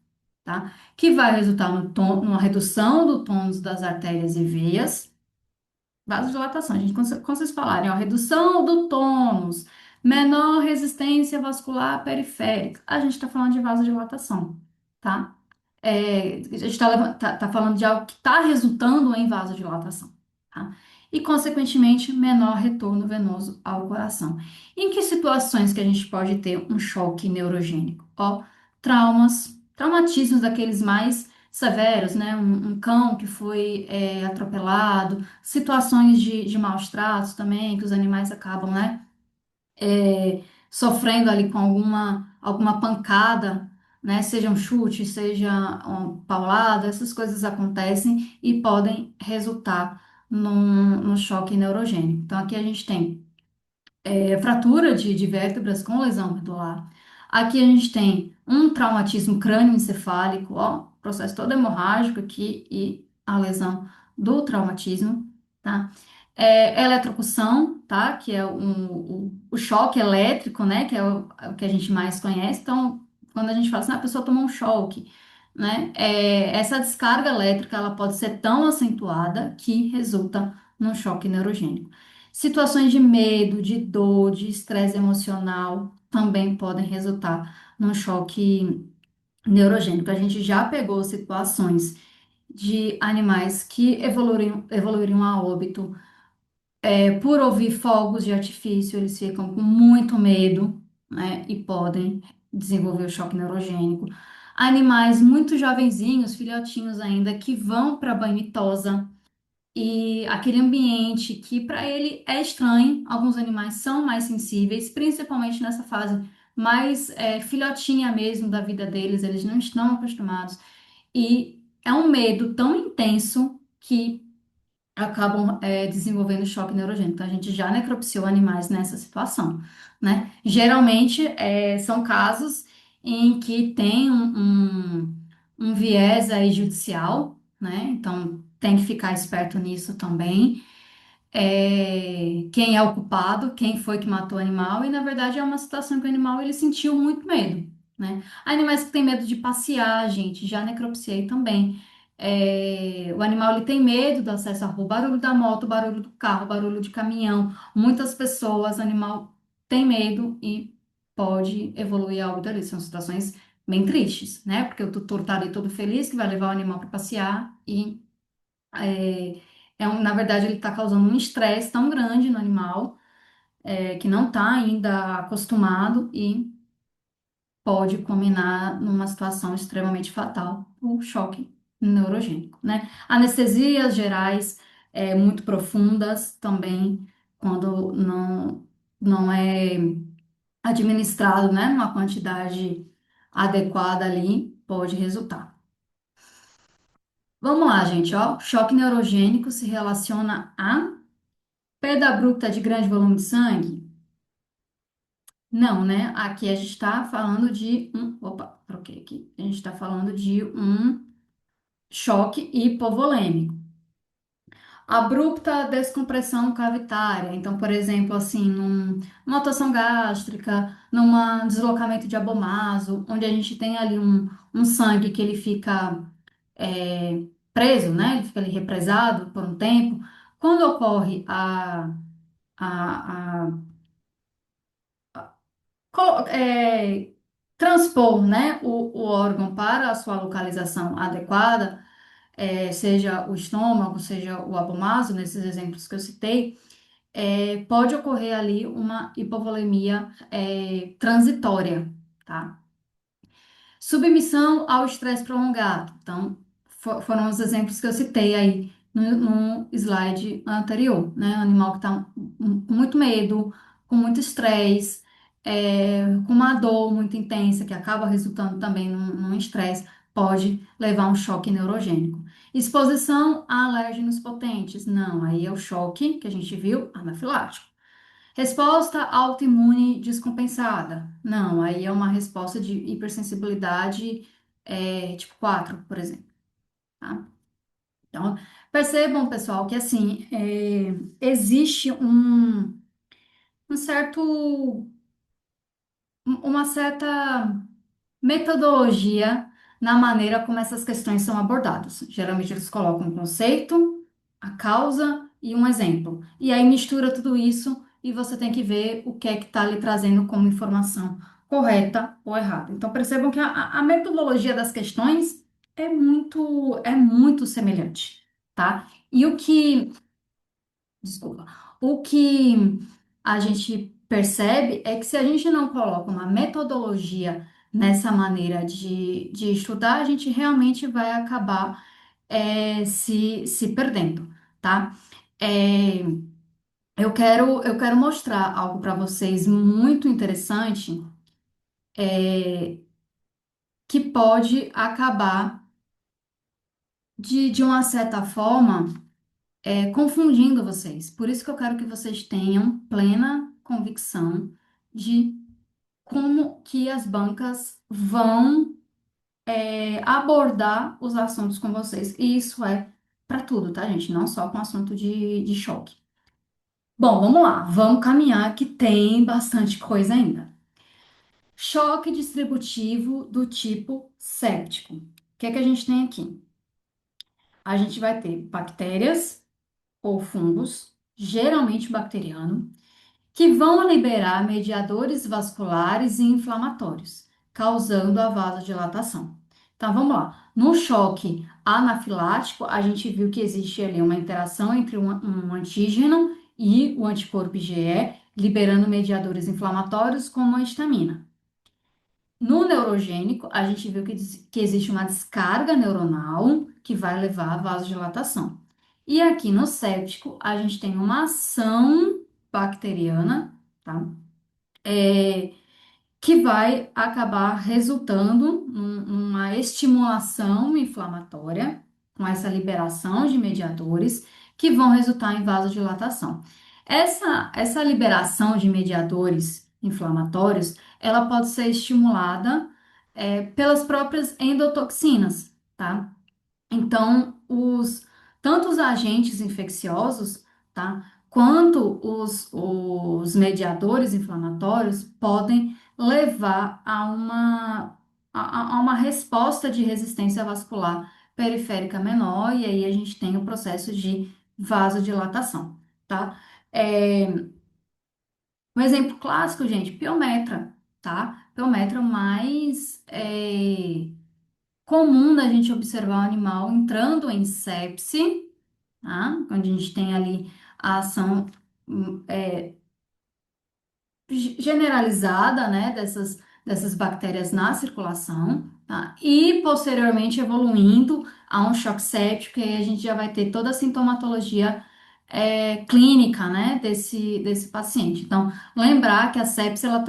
tá? Que vai resultar numa redução do tônus das artérias e veias. Vasodilatação, gente, quando vocês falarem, ó, redução do tônus, menor resistência vascular periférica, a gente está falando de vasodilatação, tá? A gente está falando de algo que está resultando em vasodilatação, tá? E, consequentemente, menor retorno venoso ao coração. Em que situações que a gente pode ter um choque neurogênico? Ó, traumatismos daqueles mais severos, né? Um cão que foi atropelado, situações de maus tratos também, que os animais acabam, né? Sofrendo ali com alguma pancada, né? Seja um chute, seja uma paulada, essas coisas acontecem e podem resultar num choque neurogênico. Então, aqui a gente tem fratura de vértebras com lesão medular. Aqui a gente tem um traumatismo crânioencefálico, ó, processo todo hemorrágico aqui e a lesão do traumatismo, tá? Eletrocução, tá? Que é o choque elétrico, né? Que é o que a gente mais conhece. Então, quando a gente fala assim, "Ah, a pessoa tomou um choque, né? Essa descarga elétrica, ela pode ser tão acentuada que resulta num choque neurogênico. Situações de medo, de dor, de estresse emocional também podem resultar num choque neurogênico. A gente já pegou situações de animais que evoluíram a óbito por ouvir fogos de artifício, eles ficam com muito medo, né, e podem desenvolver o choque neurogênico. Animais muito jovenzinhos, filhotinhos ainda, que vão para banho e tosa. E aquele ambiente que para ele é estranho, alguns animais são mais sensíveis, principalmente nessa fase mais filhotinha mesmo da vida deles, eles não estão acostumados. E é um medo tão intenso que acabam desenvolvendo choque neurogênico. Então, a gente já necropsiou animais nessa situação, né? Geralmente são casos em que tem um viés aí judicial, né? Então tem que ficar esperto nisso também. Quem é o culpado, quem foi que matou o animal, e na verdade é uma situação que o animal ele sentiu muito medo, né? Animais que têm medo de passear, gente, já necropsiei também. O animal ele tem medo do acesso à rua, barulho da moto, barulho do carro, barulho de caminhão. Muitas pessoas, o animal tem medo e pode evoluir a óbito ali. São situações bem tristes, né? Porque o tutor tá ali todo feliz que vai levar o animal para passear e na verdade, ele está causando um estresse tão grande no animal, que não está ainda acostumado e pode culminar numa situação extremamente fatal, o choque neurogênico, né? Anestesias gerais muito profundas também, quando não é administrado, né, numa quantidade adequada ali, pode resultar. Vamos lá, gente, ó. Choque neurogênico se relaciona a perda abrupta de grande volume de sangue? Não, né? Aqui a gente está falando de um. Opa, troquei aqui. A gente está falando de um choque hipovolêmico. Abrupta descompressão cavitária. Então, por exemplo, assim, numa atuação gástrica, num deslocamento de abomaso, onde a gente tem ali um sangue que ele fica preso, né? Ele fica ali represado por um tempo. Quando ocorre a transpor, né, o órgão para a sua localização adequada, seja o estômago, seja o abomaso, nesses exemplos que eu citei, pode ocorrer ali uma hipovolemia transitória, tá? Submissão ao estresse prolongado. Então, foram os exemplos que eu citei aí no slide anterior, né? Animal que está com muito medo, com muito estresse, com uma dor muito intensa, que acaba resultando também num estresse, pode levar a um choque neurogênico. Exposição a alérgenos potentes. Não, aí é o choque que a gente viu, anafilático. Resposta autoimune descompensada. Não, aí é uma resposta de hipersensibilidade tipo 4, por exemplo. Tá? Então, percebam, pessoal, que assim, existe um certo, uma certa metodologia na maneira como essas questões são abordadas. Geralmente eles colocam um conceito, a causa e um exemplo. E aí mistura tudo isso e você tem que ver o que é que está lhe trazendo como informação correta ou errada. Então percebam que a metodologia das questões é muito semelhante, tá? E desculpa, o que a gente percebe é que se a gente não coloca uma metodologia nessa maneira de estudar, a gente realmente vai acabar se perdendo, tá? É, eu quero mostrar algo para vocês muito interessante que pode acabar de uma certa forma confundindo vocês. Por isso que eu quero que vocês tenham plena convicção de como que as bancas vão abordar os assuntos com vocês. E isso é para tudo, tá, gente? Não só com assunto de choque. Bom, vamos lá, vamos caminhar que tem bastante coisa ainda. Choque distributivo do tipo séptico. O que é que a gente tem aqui? A gente vai ter bactérias ou fungos, geralmente bacteriano, que vão liberar mediadores vasculares e inflamatórios, causando a vasodilatação. Então vamos lá. No choque anafilático, a gente viu que existe ali uma interação entre um antígeno e o anticorpo IgE, liberando mediadores inflamatórios como a histamina. No neurogênico, a gente viu que existe uma descarga neuronal que vai levar à vasodilatação. E aqui no séptico, a gente tem uma ação bacteriana, tá? Que vai acabar resultando numa estimulação inflamatória, com essa liberação de mediadores, que vão resultar em vasodilatação. Essa liberação de mediadores inflamatórios, ela pode ser estimulada, pelas próprias endotoxinas, tá? Então, tanto os agentes infecciosos, tá, quanto os mediadores inflamatórios podem levar a uma resposta de resistência vascular periférica menor, e aí a gente tem o processo de vasodilatação, tá? Um exemplo clássico, gente, piometra, tá? Piometra mais comum da gente observar o animal entrando em sepse, tá? Onde a gente tem ali a ação generalizada, né, dessas bactérias na circulação, tá? E posteriormente evoluindo a um choque séptico, e aí a gente já vai ter toda a sintomatologia clínica, né, desse paciente. Então, lembrar que a sepse, ela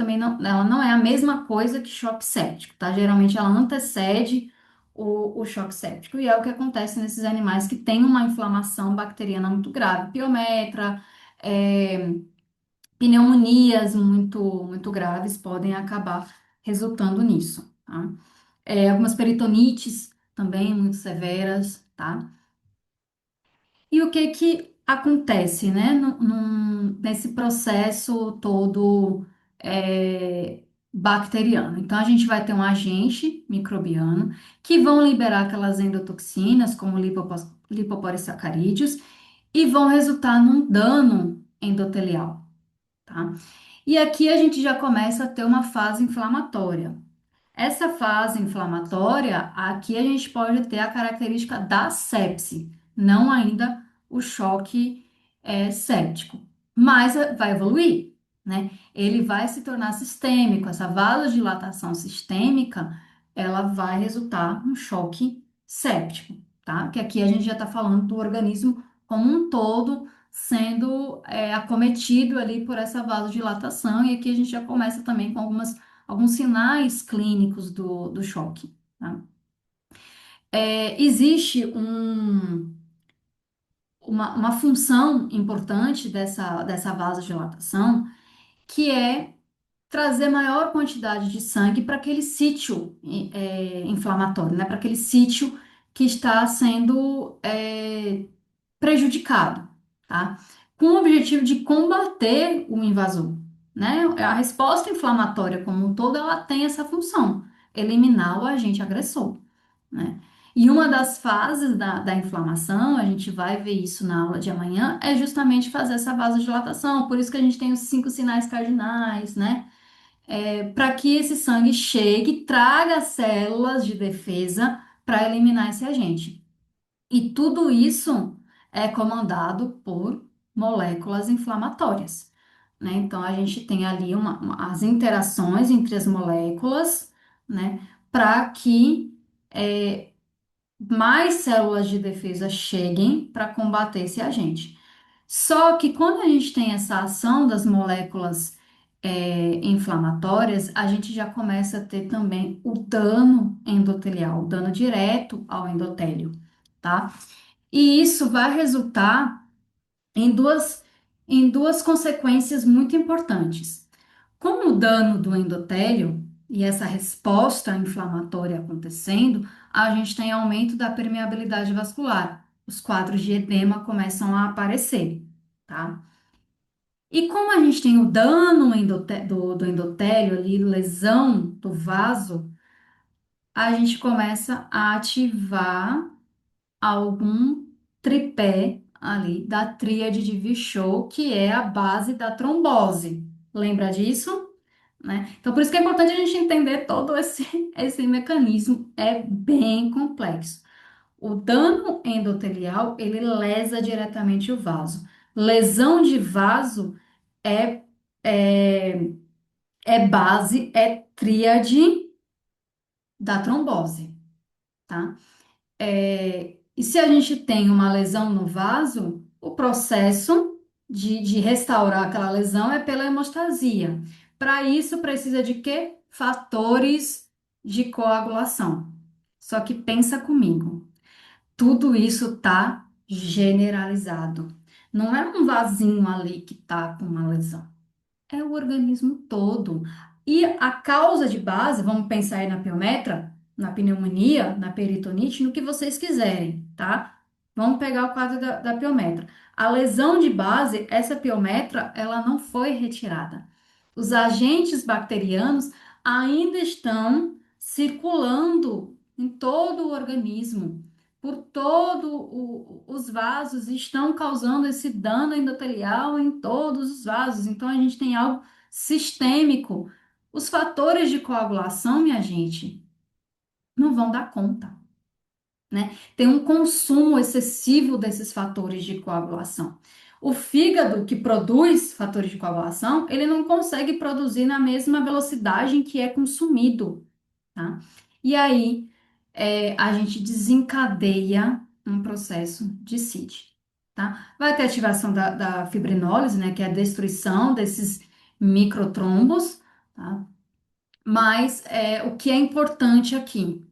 não é a mesma coisa que choque séptico, tá? Geralmente ela antecede o choque séptico, e é o que acontece nesses animais que têm uma inflamação bacteriana muito grave, piometra, é, pneumonias muito graves podem acabar resultando nisso, tá? Algumas peritonites também muito severas, tá? E o que que acontece, né, nesse processo todo bacteriano? Então, a gente vai ter um agente microbiano que vão liberar aquelas endotoxinas, como lipopolissacarídeos, e vão resultar num dano endotelial, tá? E aqui a gente já começa a ter uma fase inflamatória. Essa fase inflamatória, aqui a gente pode ter a característica da sepse, não ainda o choque séptico, mas vai evoluir, né? Ele vai se tornar sistêmico, essa vasodilatação sistêmica, ela vai resultar no choque séptico, tá? Que aqui a gente já está falando do organismo como um todo sendo acometido ali por essa vasodilatação, e aqui a gente já começa também com alguns sinais clínicos do choque, tá? Existe uma função importante dessa vasodilatação, que é trazer maior quantidade de sangue para aquele sítio inflamatório, né? Para aquele sítio que está sendo prejudicado, tá? Com o objetivo de combater o invasor, né? A resposta inflamatória como um todo, ela tem essa função, eliminar o agente agressor, né? E uma das fases da inflamação, a gente vai ver isso na aula de amanhã, é justamente fazer essa vasodilatação. Por isso que a gente tem os 5 sinais cardinais, né? Para que esse sangue chegue, traga células de defesa para eliminar esse agente. E tudo isso é comandado por moléculas inflamatórias, né? Então a gente tem ali as interações entre as moléculas, né? Para que mais células de defesa cheguem para combater esse agente. Só que quando a gente tem essa ação das moléculas inflamatórias, a gente já começa a ter também o dano endotelial, o dano direto ao endotélio, tá? E isso vai resultar em duas consequências muito importantes. Com o dano do endotélio e essa resposta inflamatória acontecendo, a gente tem aumento da permeabilidade vascular. Os quadros de edema começam a aparecer, tá? E como a gente tem o dano do endotélio ali, lesão do vaso, a gente começa a ativar algum tripé ali da tríade de Virchow, que é a base da trombose. Lembra disso? Né? Então, por isso que é importante a gente entender todo esse mecanismo, é bem complexo. O dano endotelial, ele lesa diretamente o vaso. Lesão de vaso é, é, é tríade da trombose, tá? E se a gente tem uma lesão no vaso, o processo de restaurar aquela lesão é pela hemostasia. Para isso, precisa de quê? Fatores de coagulação. Só que pensa comigo, tudo isso está generalizado. Não é um vasinho ali que está com uma lesão, é o organismo todo. E a causa de base, vamos pensar aí na piometra, na pneumonia, na peritonite, no que vocês quiserem, tá? Vamos pegar o quadro da piometra. A lesão de base, essa piometra, ela não foi retirada. Os agentes bacterianos ainda estão circulando em todo o organismo, por os vasos, estão causando esse dano endotelial em todos os vasos. Então, a gente tem algo sistêmico. Os fatores de coagulação, minha gente, não vão dar conta, né? Tem um consumo excessivo desses fatores de coagulação. O fígado que produz fatores de coagulação, ele não consegue produzir na mesma velocidade em que é consumido, tá? E aí a gente desencadeia um processo de CID, tá? Vai ter ativação da fibrinólise, né, que é a destruição desses microtrombos, tá? Mas o que é importante aqui,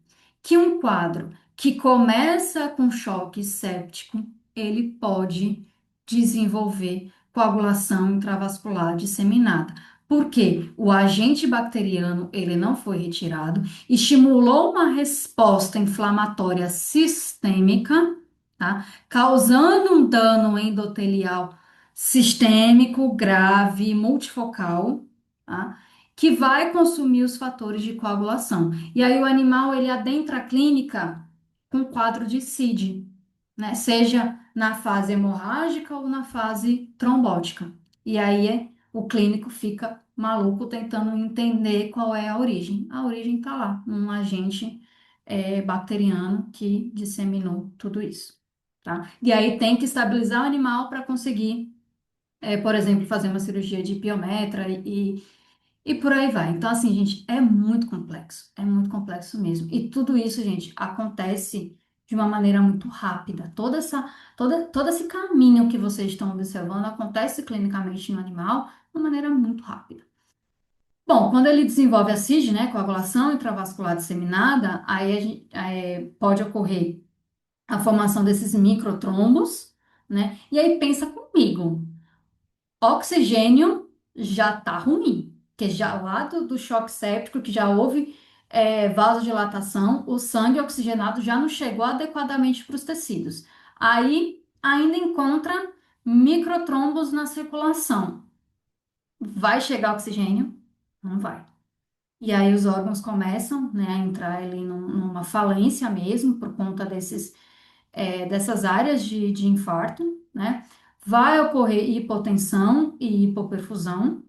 que um quadro que começa com choque séptico, ele pode desenvolver coagulação intravascular disseminada. Porque o agente bacteriano, ele não foi retirado, estimulou uma resposta inflamatória sistêmica, tá? Causando um dano endotelial sistêmico, grave, multifocal, tá? Que vai consumir os fatores de coagulação. E aí o animal ele adentra a clínica com quadro de CID, né? Seja na fase hemorrágica ou na fase trombótica. E aí o clínico fica maluco tentando entender qual é a origem. A origem está lá, um agente bacteriano que disseminou tudo isso, tá? E aí tem que estabilizar o animal para conseguir, por exemplo, fazer uma cirurgia de piometra e por aí vai. Então, assim, gente, é muito complexo mesmo. E tudo isso, gente, acontece de uma maneira muito rápida. Todo esse caminho que vocês estão observando acontece clinicamente no animal de uma maneira muito rápida. Bom, quando ele desenvolve a CID, né, coagulação intravascular disseminada, aí pode ocorrer a formação desses microtrombos, né? E aí pensa comigo. Oxigênio já tá ruim, que já lá do choque séptico, que já houve vasodilatação, o sangue oxigenado já não chegou adequadamente para os tecidos. Aí ainda encontra microtrombos na circulação. Vai chegar oxigênio? Não vai. E aí os órgãos começam, né, a entrar ali numa falência mesmo, por conta dessas áreas de infarto, né? Vai ocorrer hipotensão e hipoperfusão.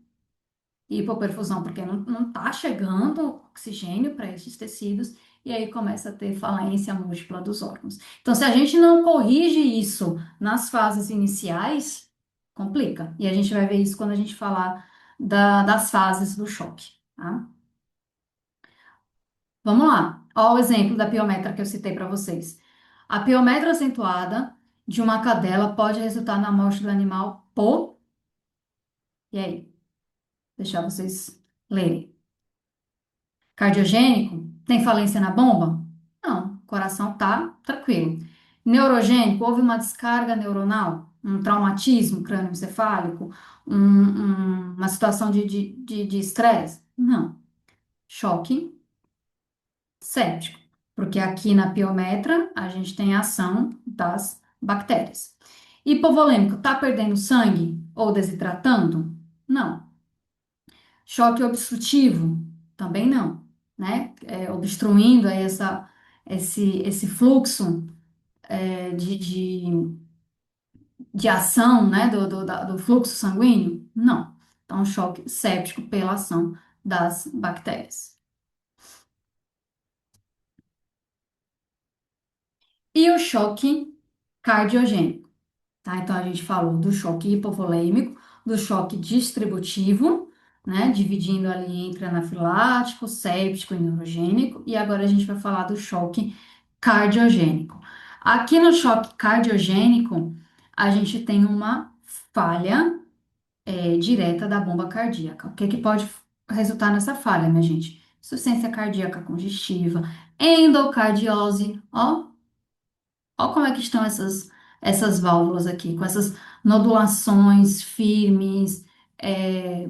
Hipoperfusão, porque não está chegando oxigênio para esses tecidos, e aí começa a ter falência múltipla dos órgãos. Então, se a gente não corrige isso nas fases iniciais, complica. E a gente vai ver isso quando a gente falar das fases do choque, tá? Vamos lá. Olha o exemplo da piometra que eu citei para vocês. A piometra acentuada de uma cadela pode resultar na morte do animal por. E aí? Deixar vocês lerem. Cardiogênico? Tem falência na bomba? Não, o coração tá tranquilo. Neurogênico? Houve uma descarga neuronal? Um traumatismo crânioencefálico? Uma situação de estresse? Não. Choque séptico, porque aqui na piometra a gente tem a ação das bactérias. Hipovolêmico, tá perdendo sangue ou desidratando? Não. Choque obstrutivo? Também não, né? Obstruindo aí esse fluxo de ação, né? Do fluxo sanguíneo? Não. Então, choque séptico pela ação das bactérias. E o choque cardiogênico? Tá? Então, a gente falou do choque hipovolêmico, do choque distributivo, né? Dividindo ali entre anafilático, séptico e neurogênico. E agora a gente vai falar do choque cardiogênico. Aqui no choque cardiogênico, a gente tem uma falha direta da bomba cardíaca. O que que pode resultar nessa falha, minha gente? Insuficiência cardíaca congestiva, endocardiose, ó, Olha como é que estão essas válvulas aqui, com essas nodulações firmes, é,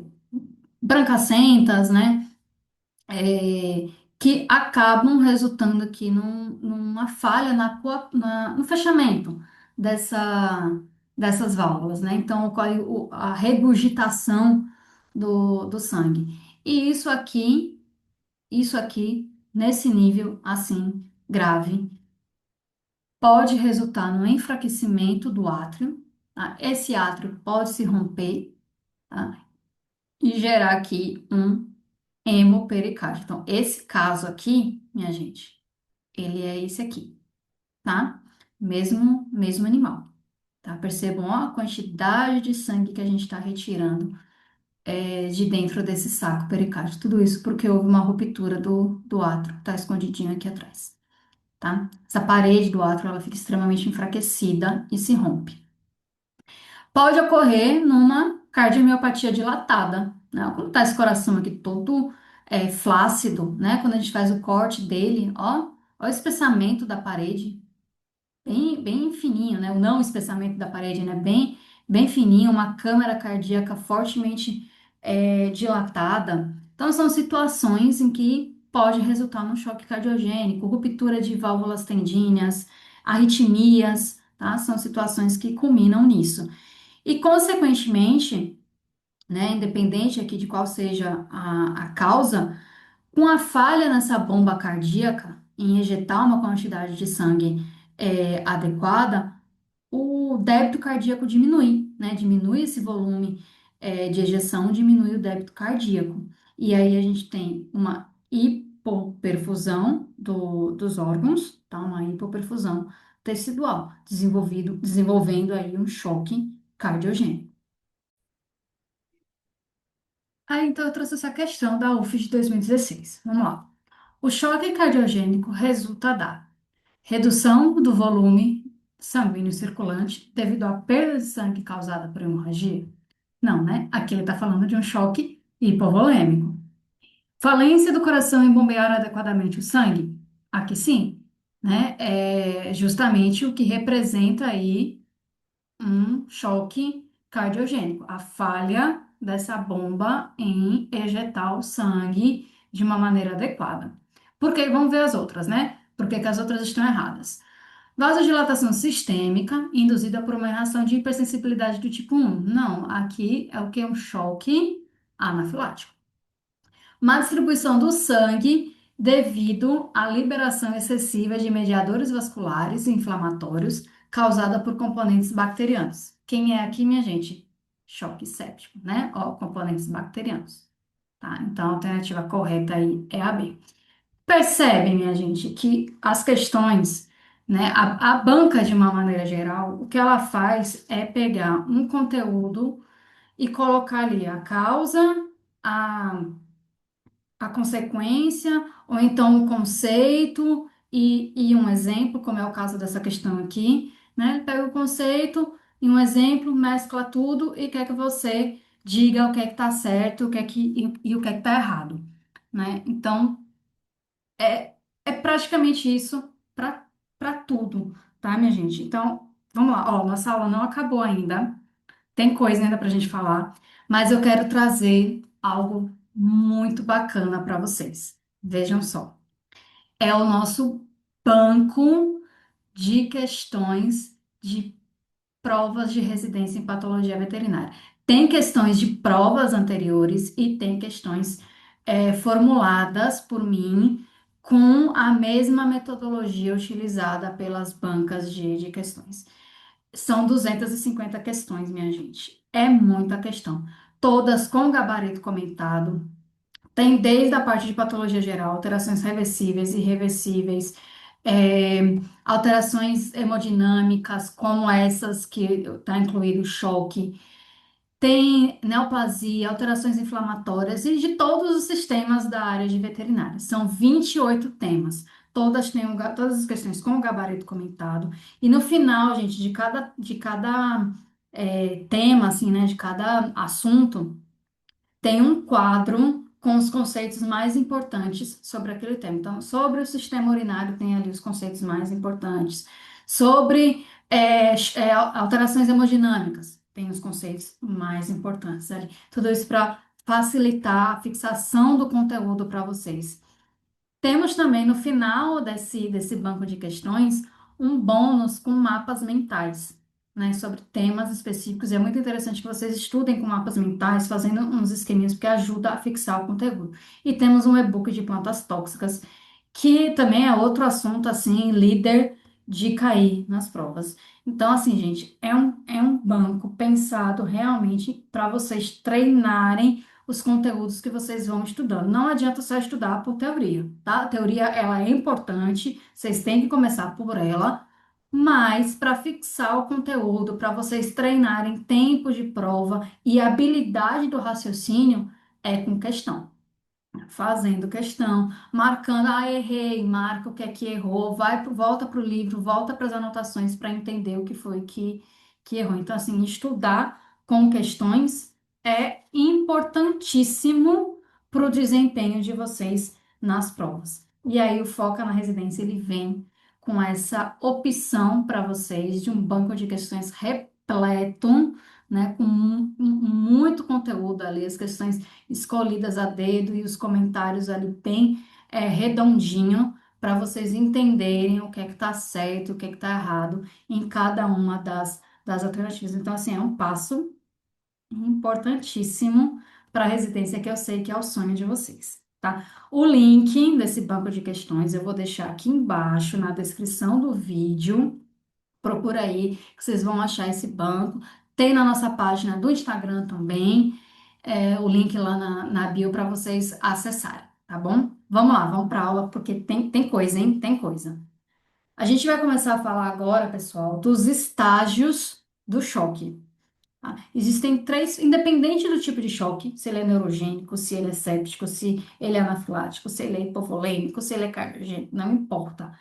brancacentas, né? É, que acabam resultando aqui numa falha no fechamento dessas válvulas, né? Então, ocorre a regurgitação do sangue. E isso aqui, nesse nível, assim, grave, pode resultar no enfraquecimento do átrio, tá? Esse átrio pode se romper, tá? E gerar aqui um hemopericárdio. Então, esse caso aqui, minha gente, ele é esse aqui, tá? Mesmo animal. tá? Percebam ó, a quantidade de sangue que a gente está retirando de dentro desse saco pericárdio. Tudo isso porque houve uma ruptura do átrio, que está escondidinho aqui atrás, tá? Essa parede do átrio, ela fica extremamente enfraquecida e se rompe. Pode ocorrer numa cardiomiopatia dilatada, né? Como tá esse coração aqui todo flácido, né? Quando a gente faz o corte dele, ó o espessamento da parede, bem fininho, né? O não espessamento da parede, né? Bem fininho, uma câmara cardíaca fortemente dilatada. Então, são situações em que pode resultar num choque cardiogênico, ruptura de válvulas tendíneas, arritmias, tá? São situações que culminam nisso. E, consequentemente, né, independente aqui de qual seja a causa, com a falha nessa bomba cardíaca, em ejetar uma quantidade de sangue adequada, o débito cardíaco diminui, né? Diminui esse volume de ejeção, diminui o débito cardíaco. E aí a gente tem uma hipoperfusão dos órgãos, tá? Uma hipoperfusão tecidual, desenvolvendo aí um choque cardiogênico. Então eu trouxe essa questão da UF de 2016. Vamos lá. O choque cardiogênico resulta da redução do volume sanguíneo circulante devido à perda de sangue causada por hemorragia? Não, né? Aqui ele está falando de um choque hipovolêmico. Falência do coração em bombear adequadamente o sangue? Aqui sim, né? É justamente o que representa aí um choque cardiogênico, a falha dessa bomba em ejetar o sangue de uma maneira adequada. Porque vamos ver as outras, né? Por que que as outras estão erradas? Vasodilatação sistêmica induzida por uma reação de hipersensibilidade do tipo 1. Não, aqui é o que? Um choque anafilático. Má distribuição do sangue devido à liberação excessiva de mediadores vasculares e inflamatórios causada por componentes bacterianos. Quem é aqui, minha gente? Choque séptico, né? Ó, componentes bacterianos. Tá? Então, a alternativa correta aí é a B. Percebe, minha gente, que as questões, né, a banca, de uma maneira geral, o que ela faz é pegar um conteúdo e colocar ali a causa, a a consequência, ou então um conceito e um exemplo, como é o caso dessa questão aqui, né? Ele pega o conceito e um exemplo, mescla tudo e quer que você diga o que é que está certo, o que é que, e o que é que está errado, né? Então, é praticamente isso para tudo, tá, minha gente? Então, vamos lá. Ó, nossa aula não acabou ainda. Tem coisa ainda para a gente falar, mas eu quero trazer algo muito bacana para vocês. Vejam só, é o nosso banco de questões de provas de residência em patologia veterinária. Tem questões de provas anteriores e tem questões formuladas por mim com a mesma metodologia utilizada pelas bancas de questões. São 250 questões, minha gente. É muita questão. Todas com gabarito comentado. Tem desde a parte de patologia geral, alterações reversíveis e irreversíveis, é, alterações hemodinâmicas, como essas que está incluído o choque. Tem neoplasia, alterações inflamatórias e de todos os sistemas da área de veterinária. São 28 temas. Todas têm todas as questões com o gabarito comentado. E no final, gente, de cada tema, assim, né, de cada assunto, tem um quadro com os conceitos mais importantes sobre aquele tema. Então, sobre o sistema urinário, tem ali os conceitos mais importantes. Sobre alterações hemodinâmicas, tem os conceitos mais importantes ali. Tudo isso para facilitar a fixação do conteúdo para vocês. Temos também no final desse banco de questões um bônus com mapas mentais, né, sobre temas específicos. E é muito interessante que vocês estudem com mapas mentais, fazendo uns esqueminhas, porque ajuda a fixar o conteúdo. E temos um e-book de plantas tóxicas, que também é outro assunto, assim, líder de cair nas provas. Então, assim, gente, é um banco pensado realmente para vocês treinarem os conteúdos que vocês vão estudando. Não adianta só estudar por teoria, tá? A teoria, ela é importante, vocês têm que começar por ela, mas para fixar o conteúdo, para vocês treinarem tempo de prova e habilidade do raciocínio, é com questão. Fazendo questão, marcando, errei, marca o que é que errou, volta para o livro, volta para as anotações para entender o que foi que errou. Então, assim, estudar com questões é importantíssimo para o desempenho de vocês nas provas. E aí, o Foca na Residência, ele vem com essa opção para vocês de um banco de questões repleto, né, com muito conteúdo ali, as questões escolhidas a dedo e os comentários ali bem redondinho para vocês entenderem o que é que está certo, o que é que está errado em cada uma das alternativas. Então, assim, é um passo importantíssimo para a residência que eu sei que é o sonho de vocês, tá? O link desse banco de questões eu vou deixar aqui embaixo na descrição do vídeo. Procura aí que vocês vão achar esse banco. Tem na nossa página do Instagram também, o link lá na bio para vocês acessarem, tá bom? Vamos lá, vamos para aula, porque tem coisa, hein? Tem coisa. A gente vai começar a falar agora, pessoal, dos estágios do choque. Tá? Existem três, independente do tipo de choque, se ele é neurogênico, se ele é séptico, se ele é anafilático, se ele é hipovolêmico, se ele é cardiogênico, não importa.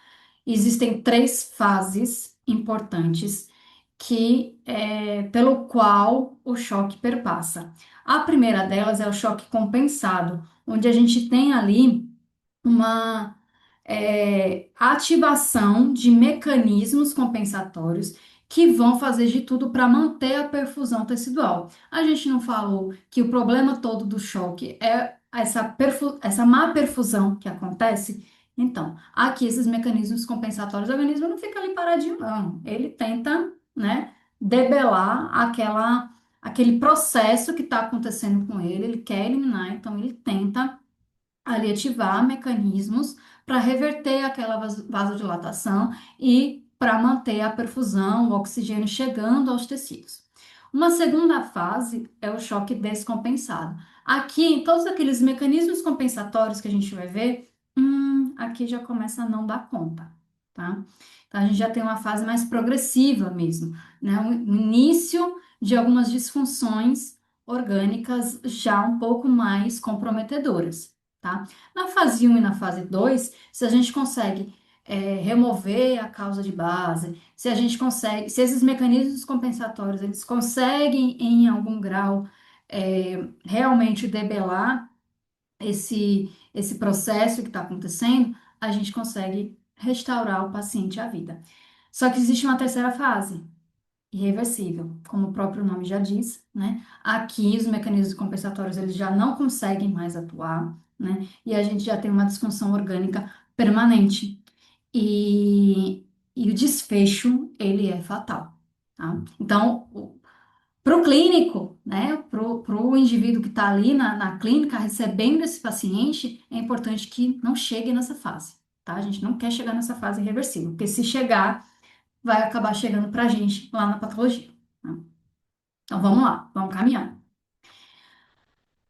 Existem três fases importantes pelo qual o choque perpassa. A primeira delas é o choque compensado, onde a gente tem ali uma ativação de mecanismos compensatórios que vão fazer de tudo para manter a perfusão tecidual. A gente não falou que o problema todo do choque é essa má perfusão que acontece? Então, aqui esses mecanismos compensatórios, o organismo não fica ali paradinho, não. Ele tenta, né, debelar aquele processo que está acontecendo com ele quer eliminar, então ele tenta ali ativar mecanismos para reverter aquela vasodilatação e para manter a perfusão, o oxigênio chegando aos tecidos. Uma segunda fase é o choque descompensado. Aqui, em todos aqueles mecanismos compensatórios que a gente vai ver, aqui já começa a não dar conta, tá? Então, a gente já tem uma fase mais progressiva mesmo, né? O início de algumas disfunções orgânicas já um pouco mais comprometedoras, tá? Na fase um e na fase 2, se a gente consegue remover a causa de base, se a gente consegue, se esses mecanismos compensatórios eles conseguem em algum grau realmente debelar esse processo que está acontecendo, a gente consegue restaurar o paciente à vida. Só que existe uma terceira fase, irreversível, como o próprio nome já diz, né? Aqui os mecanismos compensatórios eles já não conseguem mais atuar, né? E a gente já tem uma disfunção orgânica permanente. E o desfecho, ele é fatal, tá? Então, para o clínico, né? Para o indivíduo que está ali na clínica recebendo esse paciente, é importante que não chegue nessa fase, tá? A gente não quer chegar nessa fase irreversível, porque se chegar, vai acabar chegando para a gente lá na patologia, né? Então vamos lá, vamos caminhar.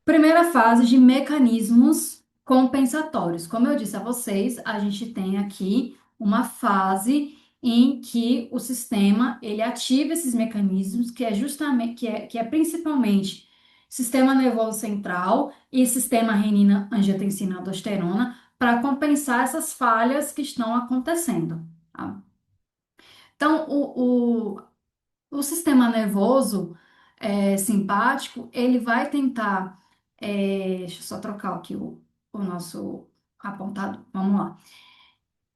Primeira fase de mecanismos compensatórios. Como eu disse a vocês, a gente tem aqui uma fase em que o sistema ele ativa esses mecanismos, que é justamente, que é principalmente sistema nervoso central e sistema renina, angiotensina, aldosterona, para compensar essas falhas que estão acontecendo, tá? Então, o sistema nervoso simpático, ele vai tentar. Deixa eu só trocar aqui o nosso apontado. Vamos lá.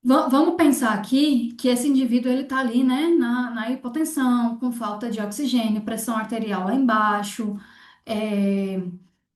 Vamos pensar aqui que esse indivíduo ele está ali, né, na hipotensão, com falta de oxigênio, pressão arterial lá embaixo, é,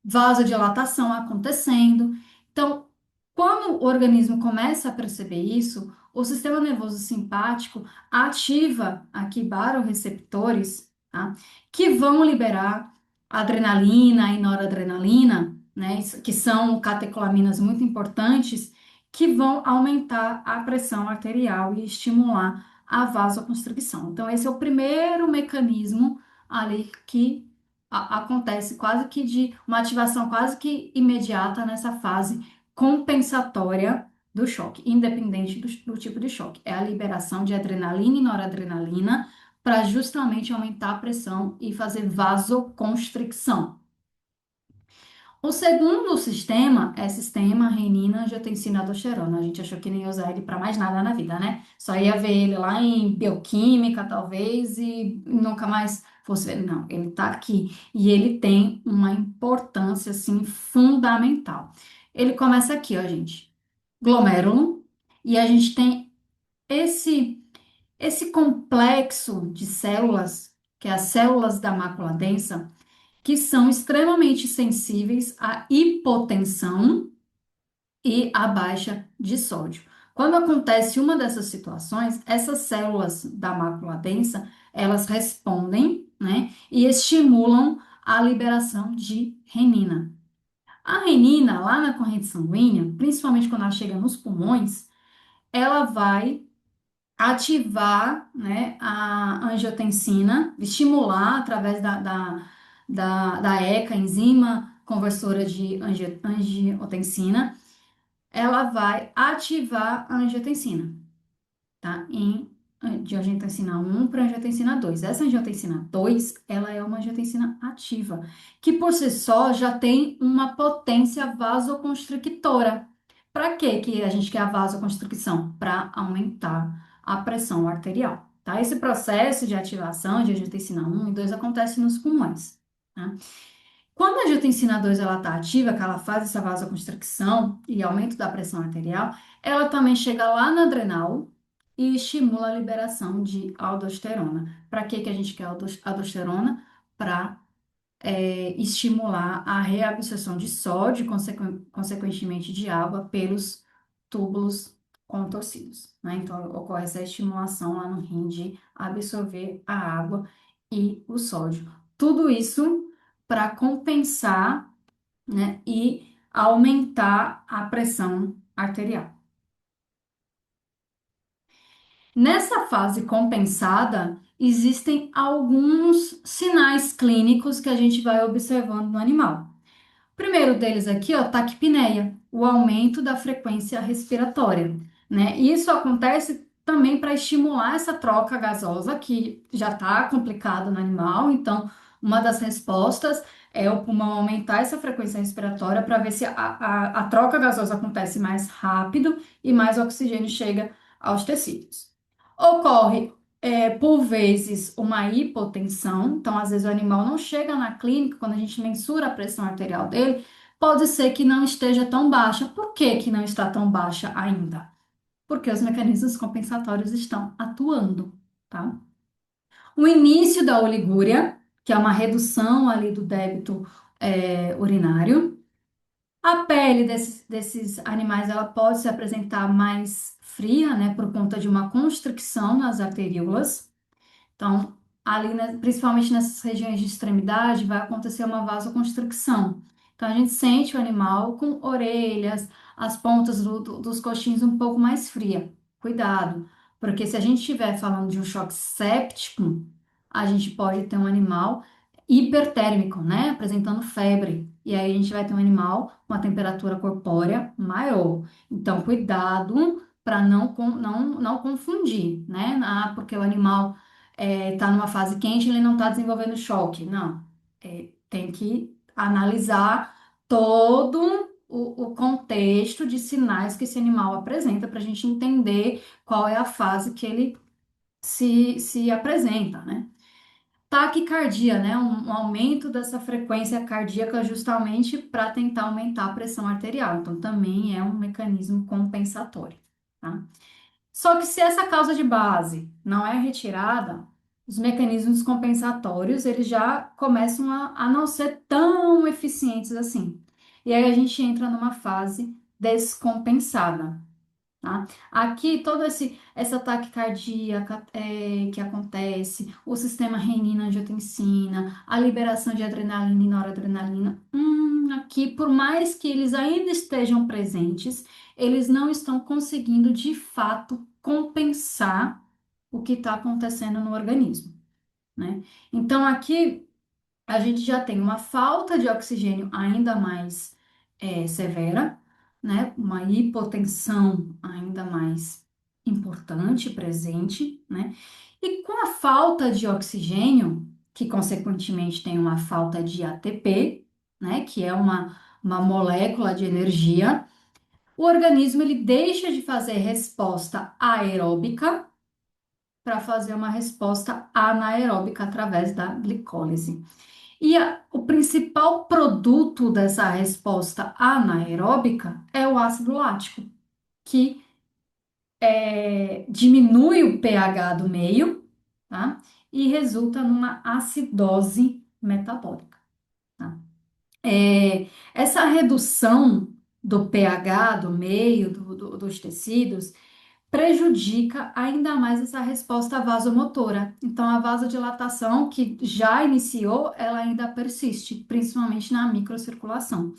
vasodilatação acontecendo. Então, quando o organismo começa a perceber isso, o sistema nervoso simpático ativa aqui baroreceptores, tá, que vão liberar adrenalina e noradrenalina, né, que são catecolaminas muito importantes que vão aumentar a pressão arterial e estimular a vasoconstricção. Então, esse é o primeiro mecanismo ali que acontece quase que de uma ativação quase que imediata nessa fase compensatória do choque, independente do tipo de choque. É a liberação de adrenalina e noradrenalina para justamente aumentar a pressão e fazer vasoconstricção. O segundo sistema é sistema renina, angiotensina, aldosterona. A gente achou que nem ia usar ele para mais nada na vida, né? Só ia ver ele lá em bioquímica, talvez, e nunca mais fosse ver. Não, ele tá aqui e ele tem uma importância, assim, fundamental. Ele começa aqui, ó, gente. Glomérulo, e a gente tem esse, esse complexo de células, que é as células da mácula densa, que são extremamente sensíveis à hipotensão e à baixa de sódio. Quando acontece uma dessas situações, essas células da mácula densa, elas respondem, né, e estimulam a liberação de renina. A renina, lá na corrente sanguínea, principalmente quando ela chega nos pulmões, ela vai ativar, né, a angiotensina, estimular através da ECA, enzima conversora de angiotensina, ela vai ativar a angiotensina, tá? De angiotensina 1 para angiotensina 2. Essa angiotensina 2, ela é uma angiotensina ativa, que por si só já tem uma potência vasoconstrictora. Para que a gente quer a vasoconstricção? Para aumentar a pressão arterial, tá? Esse processo de ativação de angiotensina 1 e 2 acontece nos pulmões, tá? Quando a angiotensina 2 ela está ativa, que ela faz essa vasoconstricção e aumento da pressão arterial, ela também chega lá na adrenal e estimula a liberação de aldosterona. Para que a gente quer aldosterona? Para estimular a reabsorção de sódio, consequentemente de água, pelos túbulos contorcidos, né? Então, ocorre essa estimulação lá no rim de absorver a água e o sódio. Tudo isso para compensar, né, e aumentar a pressão arterial. Nessa fase compensada, existem alguns sinais clínicos que a gente vai observando no animal. O primeiro deles aqui, ó, taquipneia, o aumento da frequência respiratória, né? E isso acontece também para estimular essa troca gasosa que já está complicado no animal. Então, uma das respostas é o pulmão aumentar essa frequência respiratória para ver se a troca gasosa acontece mais rápido e mais oxigênio chega aos tecidos. Ocorre por vezes, uma hipotensão. Então, às vezes, o animal não chega na clínica, quando a gente mensura a pressão arterial dele, pode ser que não esteja tão baixa. Por que que não está tão baixa ainda? Porque os mecanismos compensatórios estão atuando, tá? O início da oligúria, que é uma redução ali do débito urinário. A pele desses animais, ela pode se apresentar mais fria, né, por conta de uma constricção nas arteríolas. Então, ali, né, principalmente nessas regiões de extremidade, vai acontecer uma vasoconstricção. Então, a gente sente o animal com orelhas, as pontas dos coxins um pouco mais fria. Cuidado, porque se a gente estiver falando de um choque séptico, a gente pode ter um animal hipertérmico, né? Apresentando febre. E aí a gente vai ter um animal com uma temperatura corpórea maior. Então, cuidado para não confundir, né? Ah, porque o animal está numa fase quente, ele não está desenvolvendo choque. Não, tem que analisar todo o contexto de sinais que esse animal apresenta para a gente entender qual é a fase que ele se apresenta, né? Taquicardia, né? Um aumento dessa frequência cardíaca justamente para tentar aumentar a pressão arterial. Então, também é um mecanismo compensatório, tá? Só que se essa causa de base não é retirada, os mecanismos compensatórios eles já começam a não ser tão eficientes assim. E aí a gente entra numa fase descompensada, tá? Aqui todo essa ataque cardíaca que acontece, o sistema renina-angiotensina, a liberação de adrenalina e noradrenalina, aqui por mais que eles ainda estejam presentes, eles não estão conseguindo de fato compensar o que está acontecendo no organismo, né? Então aqui a gente já tem uma falta de oxigênio ainda mais severa, né? Uma hipotensão ainda mais importante, presente, né? E com a falta de oxigênio, que consequentemente tem uma falta de ATP, né? Que é uma molécula de energia, o organismo ele deixa de fazer resposta aeróbica para fazer uma resposta anaeróbica através da glicólise. E o principal produto dessa resposta anaeróbica é o ácido lático, que diminui o pH do meio, tá? E resulta numa acidose metabólica, tá? Essa redução do pH do meio dos tecidos prejudica ainda mais essa resposta vasomotora. Então, a vasodilatação que já iniciou, ela ainda persiste, principalmente na microcirculação.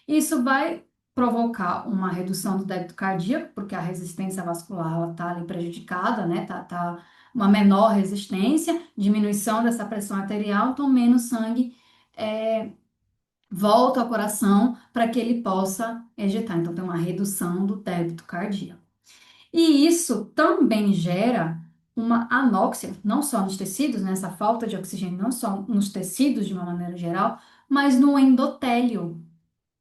Isso vai provocar uma redução do débito cardíaco, porque a resistência vascular está ali prejudicada, né? Tá uma menor resistência, diminuição dessa pressão arterial, então menos sangue volta ao coração para que ele possa ejetar. Então, tem uma redução do débito cardíaco. E isso também gera uma anóxia, não só nos tecidos, né, essa falta de oxigênio, não só nos tecidos de uma maneira geral, mas no endotélio,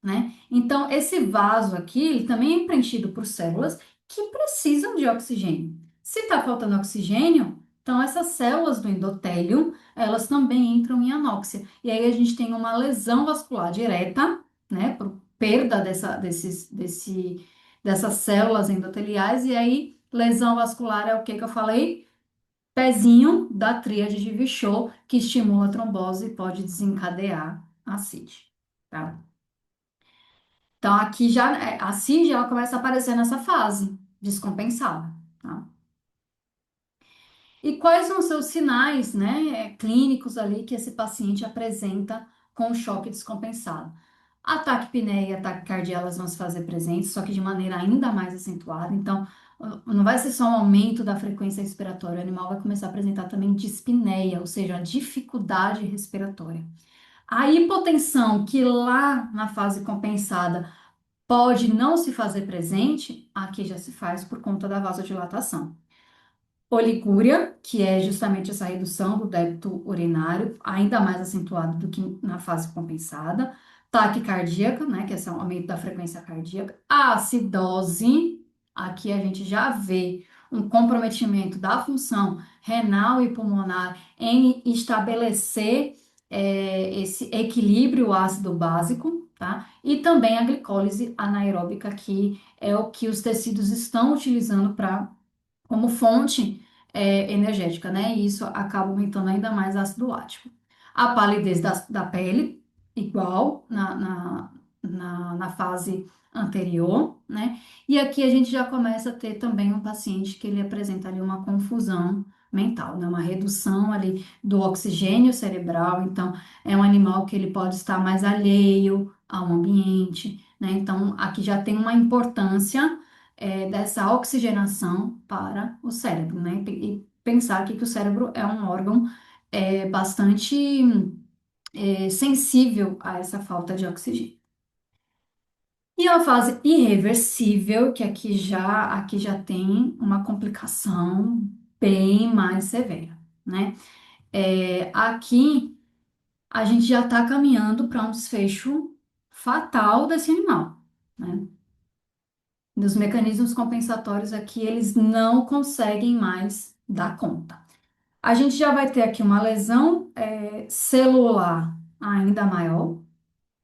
né? Então, esse vaso aqui, ele também é preenchido por células que precisam de oxigênio. Se está faltando oxigênio, então essas células do endotélio, elas também entram em anóxia. E aí a gente tem uma lesão vascular direta, né, por perda dessas células endoteliais, e aí lesão vascular é o que eu falei? Pezinho da tríade de Virchow, que estimula a trombose e pode desencadear a CID, tá? Então, aqui já, a CIG, ela começa a aparecer nessa fase descompensada, tá? E quais são os seus sinais, né, clínicos ali que esse paciente apresenta com o choque descompensado? Ataque apneia e ataque cardíaco, elas vão se fazer presentes, só que de maneira ainda mais acentuada. Então, não vai ser só um aumento da frequência respiratória, o animal vai começar a apresentar também dispneia, ou seja, a dificuldade respiratória. A hipotensão, que lá na fase compensada pode não se fazer presente, aqui já se faz por conta da vasodilatação. Oligúria, que é justamente essa redução do débito urinário, ainda mais acentuado do que na fase compensada. Taquicardíaca, né, que é esse aumento da frequência cardíaca. A acidose, aqui a gente já vê um comprometimento da função renal e pulmonar em estabelecer esse equilíbrio ácido básico, tá? E também a glicólise anaeróbica, que é o que os tecidos estão utilizando para como fonte energética, né? E isso acaba aumentando ainda mais ácido lático. A palidez da pele, igual na fase anterior, né? E aqui a gente já começa a ter também um paciente que ele apresenta ali uma confusão mental, né? Uma redução ali do oxigênio cerebral, então é um animal que ele pode estar mais alheio ao ambiente, né? Então aqui já tem uma importância dessa oxigenação para o cérebro, né? E pensar aqui que o cérebro é um órgão bastante sensível a essa falta de oxigênio. E a fase irreversível, que aqui já tem uma complicação bem mais severa, né? Aqui a gente já está caminhando para um desfecho fatal desse animal, né? Dos mecanismos compensatórios aqui, eles não conseguem mais dar conta. A gente já vai ter aqui uma lesão celular ainda maior,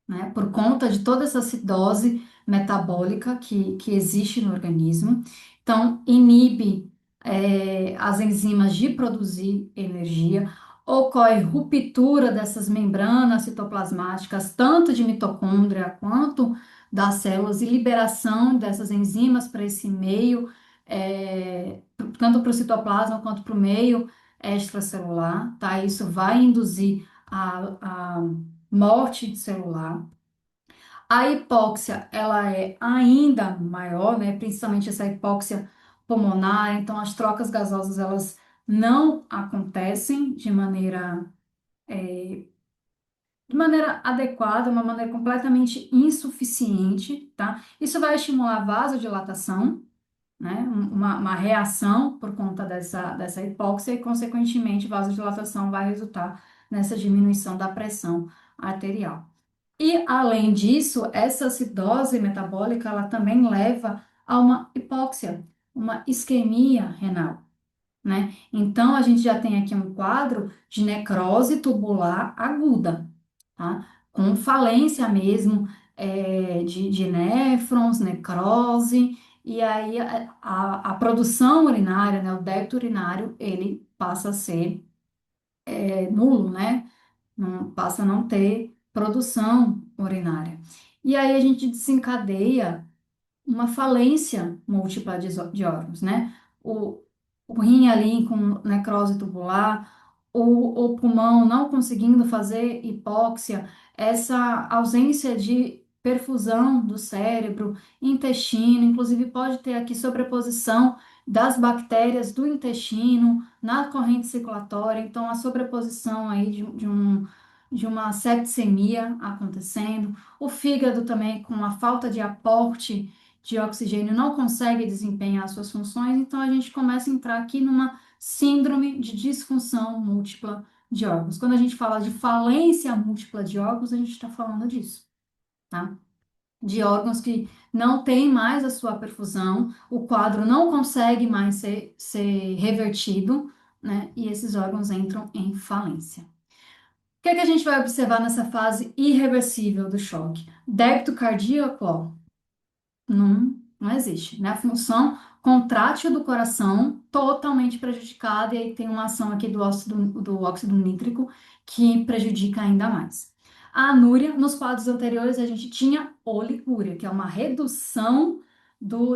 né, por conta de toda essa acidose metabólica que existe no organismo. Então, inibe as enzimas de produzir energia, ocorre ruptura dessas membranas citoplasmáticas, tanto de mitocôndria quanto das células, e liberação dessas enzimas para esse meio, tanto para o citoplasma quanto para o meio extracelular, tá? Isso vai induzir a morte celular. A hipóxia, ela é ainda maior, né? Principalmente essa hipóxia pulmonar, então as trocas gasosas, elas não acontecem de maneira de maneira adequada, uma maneira completamente insuficiente, tá? Isso vai estimular a vasodilatação, né? Uma reação por conta dessa hipóxia e, consequentemente, vasodilatação vai resultar nessa diminuição da pressão arterial. E, além disso, essa acidose metabólica, ela também leva a uma hipóxia, uma isquemia renal, né? Então, a gente já tem aqui um quadro de necrose tubular aguda, tá? Com falência mesmo, de néfrons, necrose, e aí a produção urinária, né, o débito urinário, ele passa a ser nulo, né? Não, passa a não ter produção urinária. E aí a gente desencadeia uma falência múltipla de órgãos, né? O, o rim ali com necrose tubular, o pulmão não conseguindo fazer hipóxia, essa ausência de perfusão do cérebro, intestino, inclusive pode ter aqui sobreposição das bactérias do intestino na corrente circulatória, então a sobreposição aí de uma septicemia acontecendo, o fígado também com a falta de aporte de oxigênio não consegue desempenhar suas funções, então a gente começa a entrar aqui numa síndrome de disfunção múltipla de órgãos. Quando a gente fala de falência múltipla de órgãos, a gente está falando disso, tá? De órgãos que não têm mais a sua perfusão, o quadro não consegue mais ser revertido, né? E esses órgãos entram em falência. O que é que a gente vai observar nessa fase irreversível do choque? Débito cardíaco, não existe, né? A função contrátil do coração totalmente prejudicada, e aí tem uma ação aqui do óxido nítrico que prejudica ainda mais. A anúria, nos quadros anteriores, a gente tinha oligúria, que é uma redução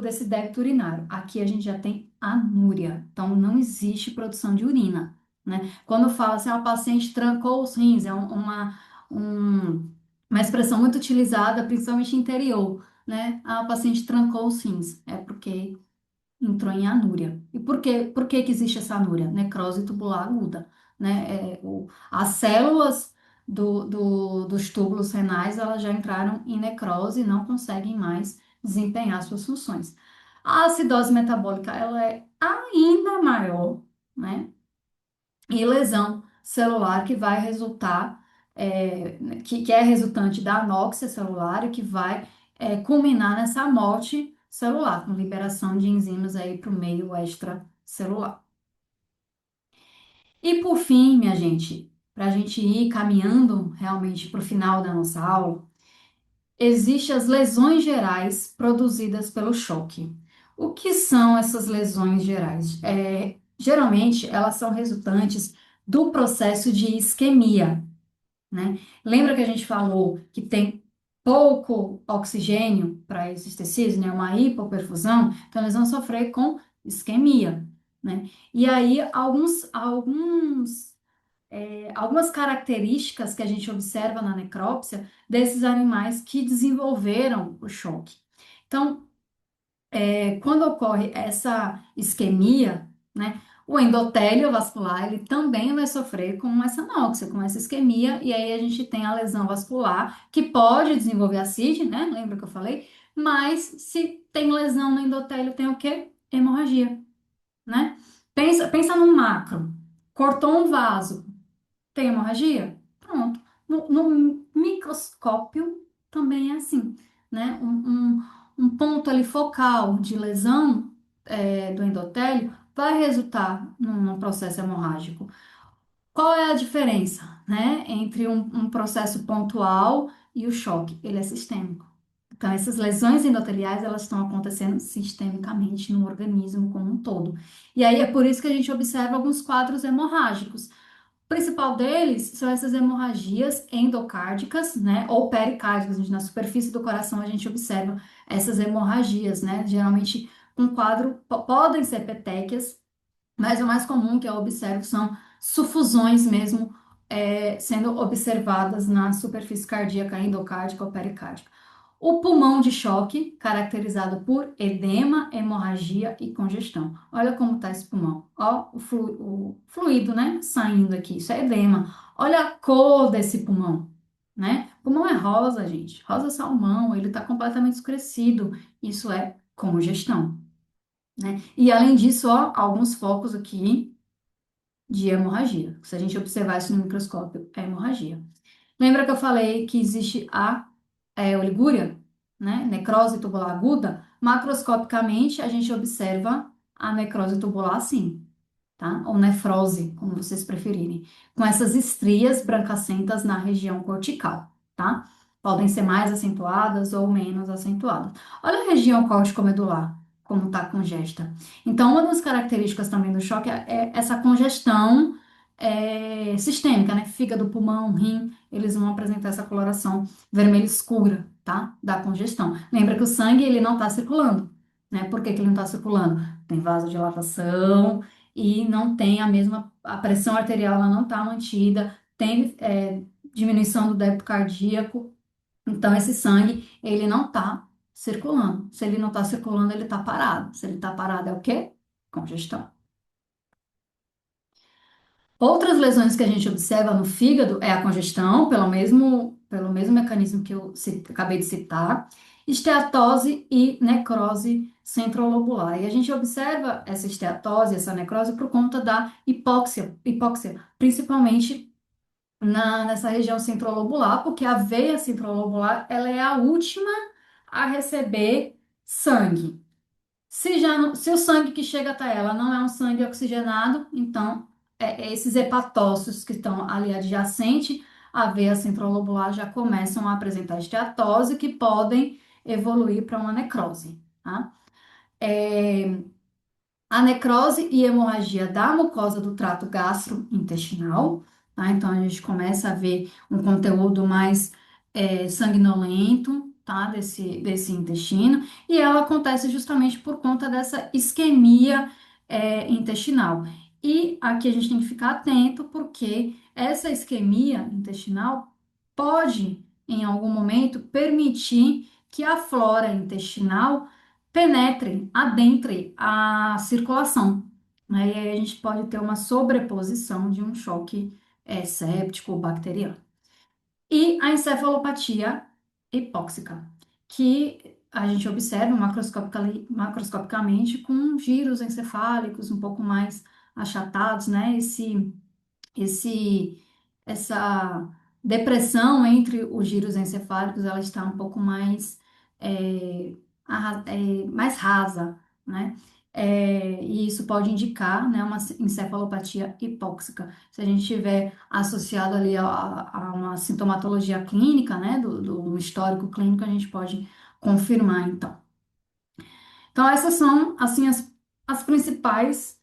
desse débito urinário. Aqui a gente já tem anúria, então não existe produção de urina, né? Quando fala assim, a paciente trancou os rins, um- uma expressão muito utilizada, principalmente interior, né? A paciente trancou os rins, é porque entrou em anúria. E por que que existe essa anúria? Necrose tubular aguda, né? As células dos túbulos renais, elas já entraram em necrose e não conseguem mais desempenhar suas funções. A acidose metabólica, ela é ainda maior, né? E lesão celular que vai resultar, que é resultante da anóxia celular e que vai culminar nessa morte celular, com liberação de enzimas aí para o meio extracelular. E por fim, minha gente, para a gente ir caminhando realmente para o final da nossa aula, existem as lesões gerais produzidas pelo choque. O que são essas lesões gerais? Geralmente, elas são resultantes do processo de isquemia, né? Lembra que a gente falou que tem pouco oxigênio para esses tecidos, né? Uma hipoperfusão, então eles vão sofrer com isquemia, né? E aí, algumas características que a gente observa na necrópsia desses animais que desenvolveram o choque. Então, quando ocorre essa isquemia, né, o endotélio vascular ele também vai sofrer com essa anóxia, com essa isquemia, e aí a gente tem a lesão vascular que pode desenvolver ascite, né? Lembra que eu falei? Mas se tem lesão no endotélio, tem o quê? Hemorragia, né? Pensa num macro. Cortou um vaso, tem hemorragia? Pronto. No microscópio também é assim, né? Um ponto ali focal de lesão do endotélio vai resultar num processo hemorrágico. Qual é a diferença, né, entre um processo pontual e o choque? Ele é sistêmico. Então, essas lesões endoteliais, elas estão acontecendo sistemicamente no organismo como um todo. E aí é por isso que a gente observa alguns quadros hemorrágicos. O principal deles são essas hemorragias endocárdicas, né, ou pericárdicas. Na superfície do coração a gente observa essas hemorragias, né, geralmente um quadro podem ser petequias, mas o mais comum que eu observo são sufusões mesmo sendo observadas na superfície cardíaca, endocárdica ou pericárdica. O pulmão de choque, caracterizado por edema, hemorragia e congestão. Olha como está esse pulmão. Ó, o fluido, né? Saindo aqui. Isso é edema. Olha a cor desse pulmão. né? Pulmão é rosa, gente. Rosa salmão, ele está completamente escurecido. Isso é congestão, né? E além disso, ó, alguns focos aqui de hemorragia. Se a gente observar isso no microscópio, é hemorragia. Lembra que eu falei que existe a oligúria, né? Necrose tubular aguda? Macroscopicamente, a gente observa a necrose tubular assim, tá? Ou nefrose, como vocês preferirem, com essas estrias brancacentas na região cortical, tá? Podem ser mais acentuadas ou menos acentuadas. Olha a região córtico-medular, como está congesta. Então, uma das características também do choque é essa congestão sistêmica, né? Fígado, pulmão, rim, eles vão apresentar essa coloração vermelha escura, tá? Da congestão. Lembra que o sangue, ele não está circulando, né? Por que que ele não está circulando? Tem vasodilatação, e não tem a mesma, a pressão arterial ela não está mantida, tem diminuição do débito cardíaco, então esse sangue ele não está circulando. Se ele não está circulando, ele está parado. Se ele está parado, é o quê? Congestão. Outras lesões que a gente observa no fígado é a congestão, pelo mesmo mecanismo que eu acabei de citar, esteatose e necrose centrolobular. E a gente observa essa esteatose, essa necrose, por conta da hipóxia, principalmente nessa região centrolobular, porque a veia centrolobular ela é a última a receber sangue. Se o sangue que chega até ela não é um sangue oxigenado, então esses hepatócitos que estão ali adjacente à veia centrolobular já começam a apresentar esteatose, que podem evoluir para uma necrose, tá? A necrose e hemorragia da mucosa do trato gastrointestinal, tá? Então a gente começa a ver um conteúdo mais sanguinolento, tá? Desse intestino, e ela acontece justamente por conta dessa isquemia intestinal. E aqui a gente tem que ficar atento, porque essa isquemia intestinal pode, em algum momento, permitir que a flora intestinal penetre, adentre a circulação, né? E aí a gente pode ter uma sobreposição de um choque séptico ou bacteriano. E a encefalopatia hipóxica, que a gente observa macroscopicamente com giros encefálicos um pouco mais achatados, né? Esse, essa depressão entre os giros encefálicos, ela está um pouco é, mais rasa, né? E isso pode indicar, né, uma encefalopatia hipóxica. Se a gente tiver associado ali a uma sintomatologia clínica, né, do histórico clínico, a gente pode confirmar, então. Então, essas são, assim, as principais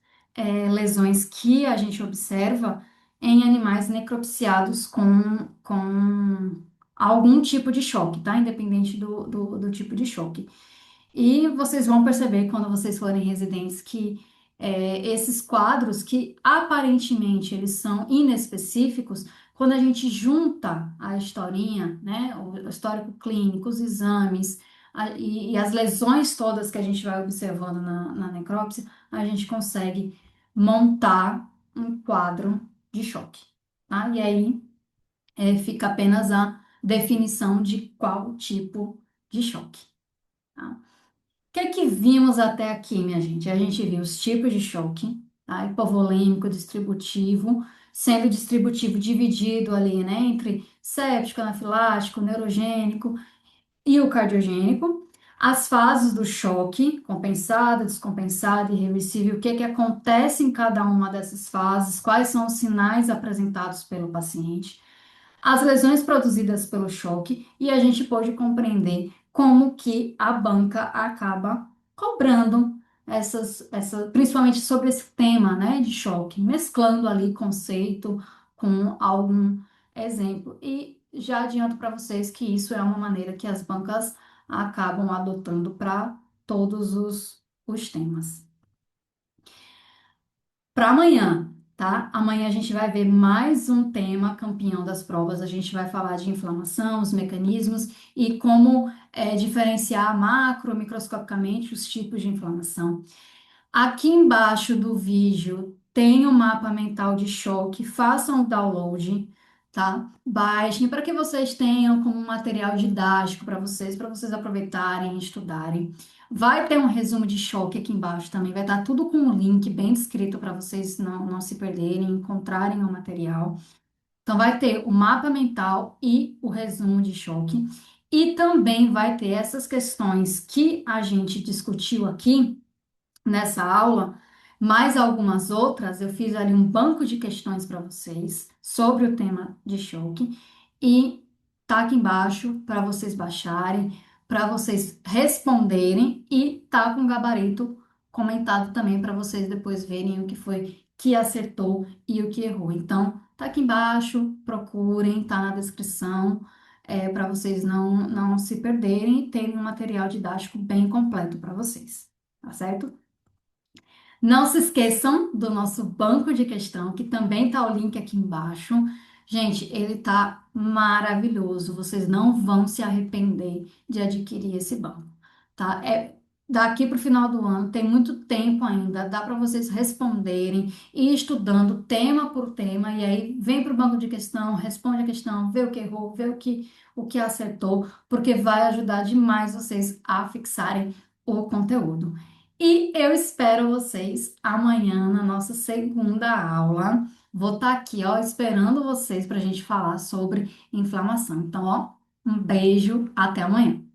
lesões que a gente observa em animais necropsiados com algum tipo de choque, tá? Independente do tipo de choque. E vocês vão perceber quando vocês forem residentes que esses quadros que aparentemente eles são inespecíficos, quando a gente junta a historinha, né, o histórico clínico, os exames e as lesões todas que a gente vai observando na necrópsia, a gente consegue montar um quadro de choque, tá? E aí fica apenas a definição de qual tipo de choque, tá? O que é que vimos até aqui, minha gente? A gente viu os tipos de choque, tá? Hipovolêmico, distributivo, sendo distributivo dividido ali, né, entre séptico, anafilático, neurogênico e o cardiogênico. As fases do choque, compensada, descompensada, irreversível, o que é que acontece em cada uma dessas fases, quais são os sinais apresentados pelo paciente, as lesões produzidas pelo choque, e a gente pôde compreender como que a banca acaba cobrando principalmente sobre esse tema, né, de choque, mesclando ali conceito com algum exemplo. E já adianto para vocês que isso é uma maneira que as bancas acabam adotando para todos os temas. Para amanhã, tá? Amanhã a gente vai ver mais um tema campeão das provas. A gente vai falar de inflamação, os mecanismos e como diferenciar macro, microscopicamente os tipos de inflamação. Aqui embaixo do vídeo tem o mapa mental de choque. Façam o download, tá? Baixem para que vocês tenham como um material didático para vocês aproveitarem e estudarem. Vai ter um resumo de choque aqui embaixo também, vai estar tudo com um link bem descrito para vocês não se perderem, encontrarem o material. Então, vai ter o mapa mental e o resumo de choque. E também vai ter essas questões que a gente discutiu aqui nessa aula, mais algumas outras, eu fiz ali um banco de questões para vocês sobre o tema de choque e tá aqui embaixo para vocês baixarem, para vocês responderem e tá com o gabarito comentado também para vocês depois verem o que foi que acertou e o que errou. Então, tá aqui embaixo, procurem, tá na descrição. Para vocês não se perderem e terem um material didático bem completo para vocês, tá certo? Não se esqueçam do nosso banco de questão, que também tá o link aqui embaixo. Gente, ele tá maravilhoso. Vocês não vão se arrepender de adquirir esse banco, tá? Daqui para o final do ano, tem muito tempo ainda, dá para vocês responderem e estudando tema por tema, e aí vem para o banco de questão, responde a questão, vê o que errou, vê o que acertou, porque vai ajudar demais vocês a fixarem o conteúdo. E eu espero vocês amanhã na nossa segunda aula. Vou estar aqui, ó, esperando vocês para a gente falar sobre inflamação. Então, ó, um beijo, até amanhã.